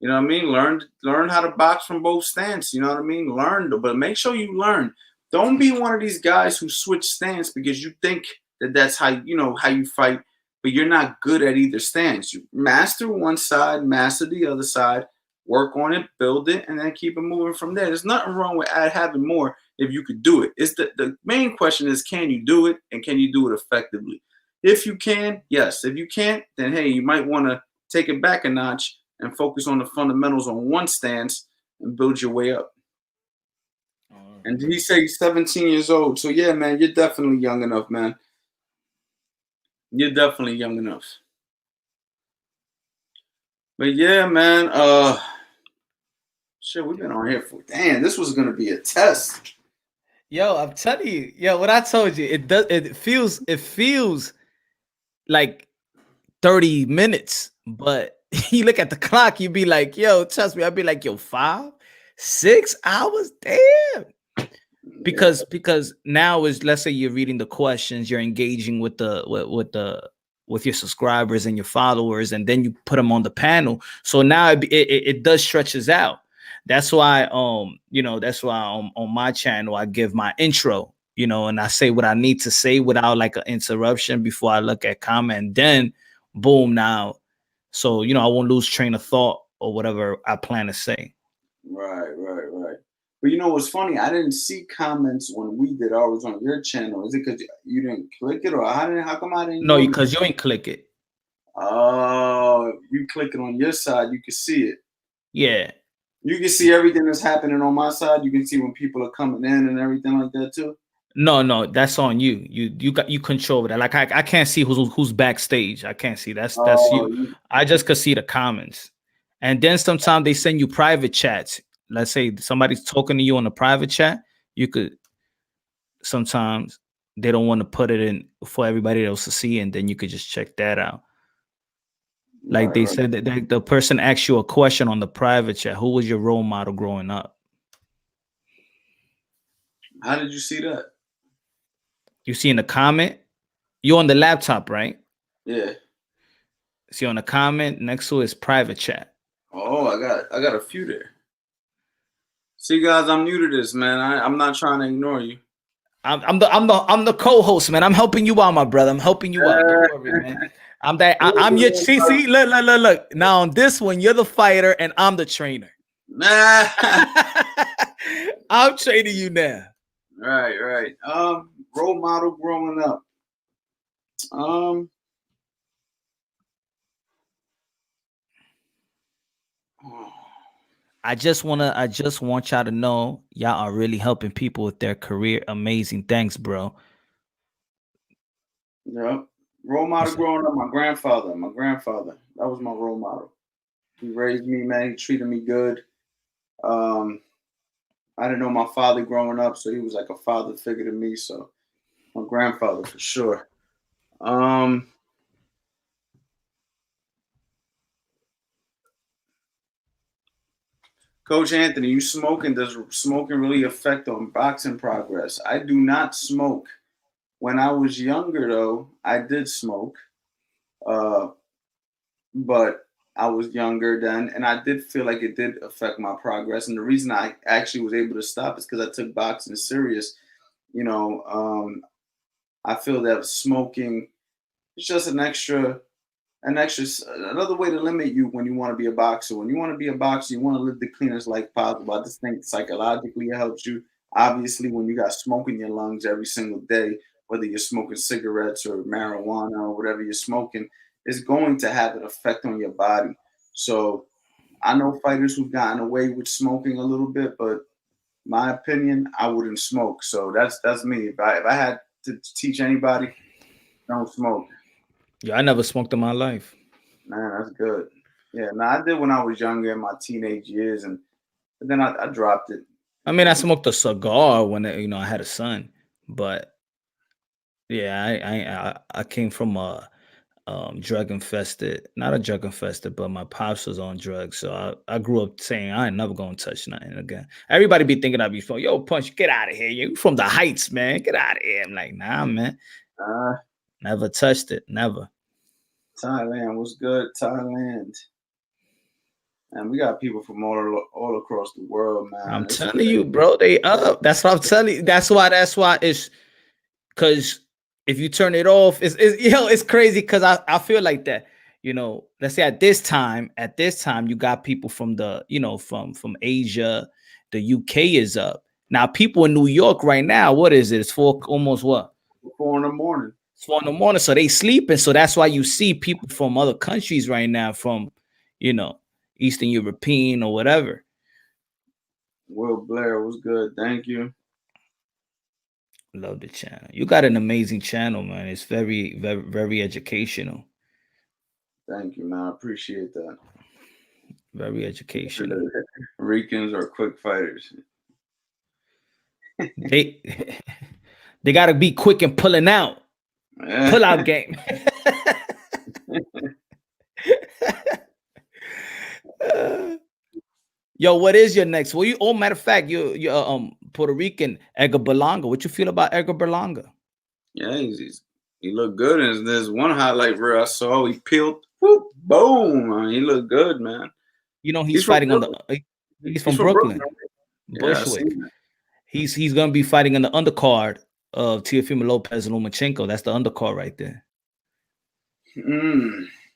You know what I mean? Learn how to box from both stances. You know what I mean? But make sure you learn. Don't be one of these guys who switch stance because you think that's how you fight, but you're not good at either stance. You master one side, master the other side, work on it, build it, and then keep it moving from there. There's nothing wrong with having more if you could do it. It's the main question is, can you do it, and can you do it effectively? If you can, yes. If you can't, then hey, you might want to take it back a notch and focus on the fundamentals on one stance and build your way up. And he said he's 17 years old. So yeah, man, you're definitely young enough, man. You're definitely young enough. But yeah, man, shit, we've been on here for this was gonna be a test. Yo, I'm telling you, what I told you, it feels like 30 minutes, but you look at the clock, you be like, yo, trust me, I'd be like, yo, 5, 6 hours, damn. Because now is, let's say you're reading the questions, you're engaging with your subscribers and your followers, and then you put them on the panel. So now it does stretches out. That's why on my channel I give my intro, and I say what I need to say without like an interruption before I look at comment, and then boom now. So I won't lose train of thought or whatever I plan to say. Right. But you know what's funny? I didn't see comments when we did ours on your channel. Is it because you didn't click it, or how come I didn't? No, because you ain't click it. Oh, you click it on your side, you can see it. Yeah. You can see everything that's happening on my side. You can see when people are coming in and everything like that too. No, that's on you. You control that. Like I can't see who's backstage. I can't see. That's you. I just could see the comments, and then sometimes they send you private chats. Let's say somebody's talking to you on a private chat. You could sometimes they don't want to put it in for everybody else to see, and then you could just check that out. Like they said that the person asked you a question on the private chat. Who was your role model growing up? How did you see that? You see in the comment? You're on the laptop, right? Yeah. See on the comment next to his private chat. Oh, I got a few there. See, guys, I'm new to this, man. I'm not trying to ignore you. I'm the co-host, man. I'm helping you out, my brother. I'm helping you out. Don't worry, man. I'm your see, look. Now on this one, you're the fighter and I'm the trainer. I'm training you now. Right. Role model growing up. I just want y'all to know y'all are really helping people with their career. Amazing. Thanks, bro. Yeah. Role model growing up, my grandfather. That was my role model. He raised me, man. He treated me good. I didn't know my father growing up, so he was like a father figure to me. So my grandfather for sure. Coach Anthony, you smoking? Does smoking really affect on boxing progress? I do not smoke. When I was younger, though, I did smoke. But I was younger then, and I did feel like it did affect my progress. And the reason I actually was able to stop is because I took boxing serious. You know, I feel that smoking is just another way to limit you when you want to be a boxer. When you want to be a boxer, you want to live the cleanest life possible. I just think psychologically it helps you. Obviously, when you got smoke in your lungs every single day, whether you're smoking cigarettes or marijuana or whatever you're smoking, it's going to have an effect on your body. So I know fighters who've gotten away with smoking a little bit, but my opinion, I wouldn't smoke. So that's me. If I had to teach anybody, don't smoke. Yeah, I never smoked in my life. Man, that's good. Yeah, no, I did when I was younger in my teenage years, but then I dropped it. I mean, I smoked a cigar when I had a son, but yeah, I came from a drug infested, not a drug infested, but my pops was on drugs, so I grew up saying I ain't never gonna touch nothing again. Everybody be thinking I'd be from, yo, Punch, get out of here, you from the heights, man, get out of here. I'm like, nah, man, never touched it, never. Thailand was good. Thailand. And we got people from all across the world, man. I'm telling you, bro, they up. That's what I'm telling you. That's why it's because if you turn it off, it's crazy because I feel like that. Let's say at this time, you got people from the, from Asia, the UK is up. Now, people in New York right now, what is it? It's almost what? 4 in the morning. It's 4 in the morning, so they sleeping. So that's why you see people from other countries right now, from, Eastern European or whatever. Will Blair was good. Thank you. Love the channel. You got an amazing channel, man. It's very, very, very educational. Thank you, man. I appreciate that. Very educational. Ricans are quick fighters. They gotta be quick and pulling out. Pull out game. Yo, what is your next? Well, matter of fact, you're Puerto Rican, Edgar Berlanga. What you feel about Edgar Berlanga? Yeah, he looked good. And there's one highlight reel I saw. He peeled, whoop, boom. I mean, he looked good, man. He's fighting he's from Brooklyn. Bushwick. Yeah, he's gonna be fighting in the undercard of Teofimo Lopez and Lomachenko. That's the undercard right there.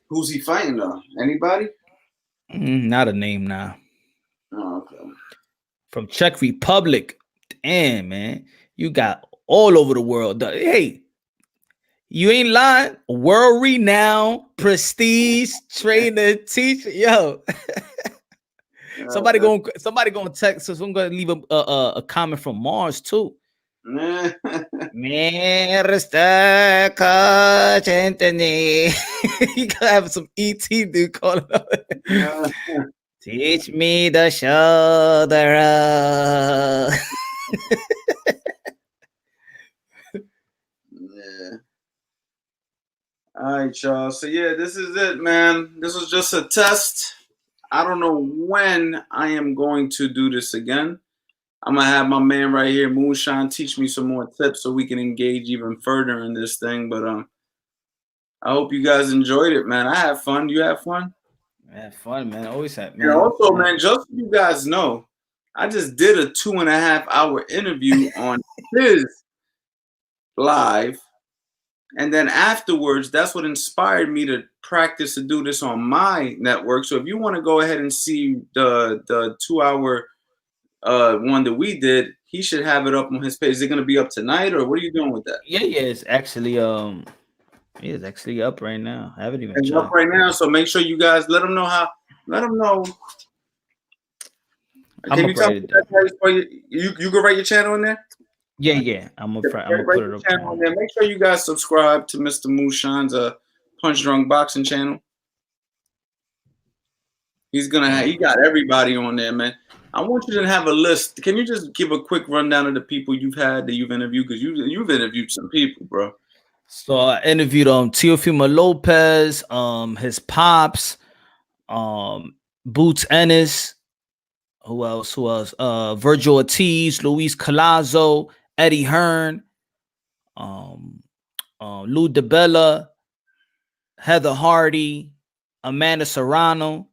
Who's he fighting though? Anybody? Not a name now. Oh, okay. From Czech Republic. Damn, man. You got all over the world. Hey, you ain't lying. World renowned, prestige, trainer, teacher. Yo. Somebody gonna text us. I'm gonna leave a comment from Mars too. Man, Coach Anthony. You gotta have some ET dude calling up. Teach me the shoulder. Yeah. All right, y'all. So yeah, this is it, man. This was just a test. I don't know when I am going to do this again. I'm gonna have my man right here, Moonshine, teach me some more tips so we can engage even further in this thing. But I hope you guys enjoyed it, man. I had fun. You have fun? I had fun, man. Always had, man. And also, man, just so you guys know, I just did a 2.5-hour interview on his live. And then afterwards, that's what inspired me to practice to do this on my network. So if you want to go ahead and see the 2-hour one that we did, he should have it up on his page. Is it going to be up tonight, or what are you doing with that? Yeah, it's actually it's actually up right now. I haven't even up right now. So make sure you guys let them know. Can you tell me you can write your channel in there? Yeah. I'm gonna put it up on there. Make sure you guys subscribe to Mr. Moonshine's Punch Drunk Boxing channel. He got everybody on there, man. I want you to have a list. Can you just give a quick rundown of the people you've interviewed? Because you've interviewed some people, bro. So I interviewed Teofimo Lopez, his pops, Boots Ennis. Who else? Virgil Ortiz, Luis Collazo, Eddie Hearn, Lou DeBella, Heather Hardy, Amanda Serrano,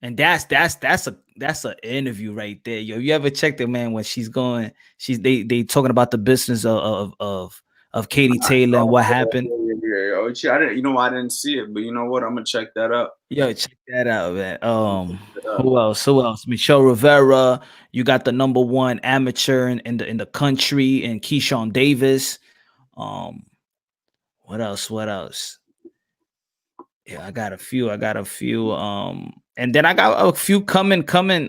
and that's an interview right there. Yo, you ever checked it, man? When they talking about the business of Katie Taylor and what happened. Yeah. I didn't see it, but you know what? I'm gonna check that out. Yo, check that out, man. Who else? Michelle Rivera. You got the #1 amateur in the country, and Keyshawn Davis. What else? Yeah, I got a few. And then I got a few coming.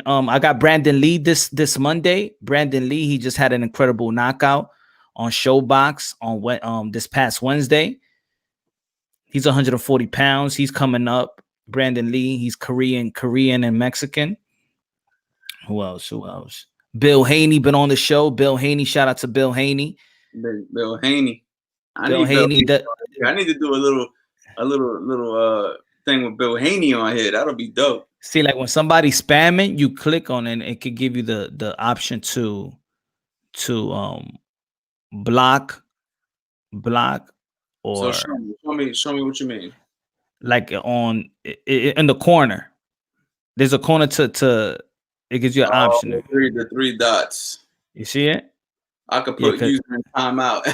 I got Brandon Lee this Monday. Brandon Lee, he just had an incredible knockout on Showbox on this past Wednesday. He's 140 pounds. He's coming up. Brandon Lee. He's Korean and Mexican. Who else? Bill Haney been on the show. Bill Haney. Shout out to Bill Haney. Bill Haney. I need to do a little thing with Bill Haney on here. That'll be dope. See, like when somebody's spamming, you click on it and it could give you the option to block or so show me what you mean. Like in the corner. There's a corner to it gives you an option. The three dots. You see it? I could put user in timeout.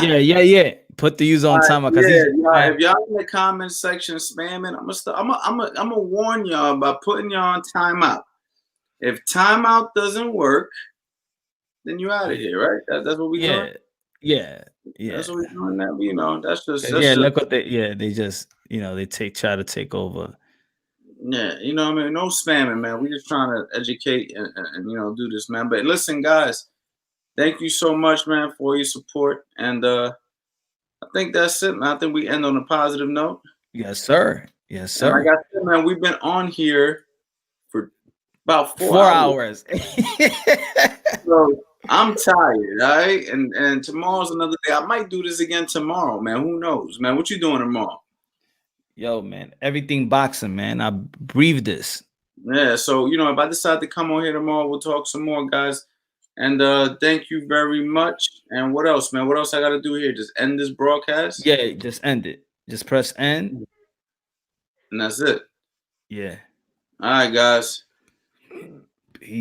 yeah. Put the user on timeout. If y'all in the comment section spamming, I'm gonna warn y'all by putting y'all on timeout. If timeout doesn't work, then you out of here, right? That's what we doing. Yeah. That's what we're doing now. That's just look what they just they try to take over. Yeah, what I mean? No spamming, man. We're just trying to educate and do this, man. But listen, guys, thank you so much, man, for your support. And I think that's it, man. I think we end on a positive note. Yes, sir. And like I said, man, we've been on here for about 4 hours. So I'm tired, all right? And tomorrow's another day. I might do this again tomorrow, man. Who knows, man? What you doing tomorrow? Yo, man, everything boxing, man. I breathe this. Yeah, so if I decide to come on here tomorrow, we'll talk some more, guys. And thank you very much. And what else, man? What else I got to do here? Just end this broadcast? Yeah, just end it. Just press end. And that's it. Yeah. All right, guys.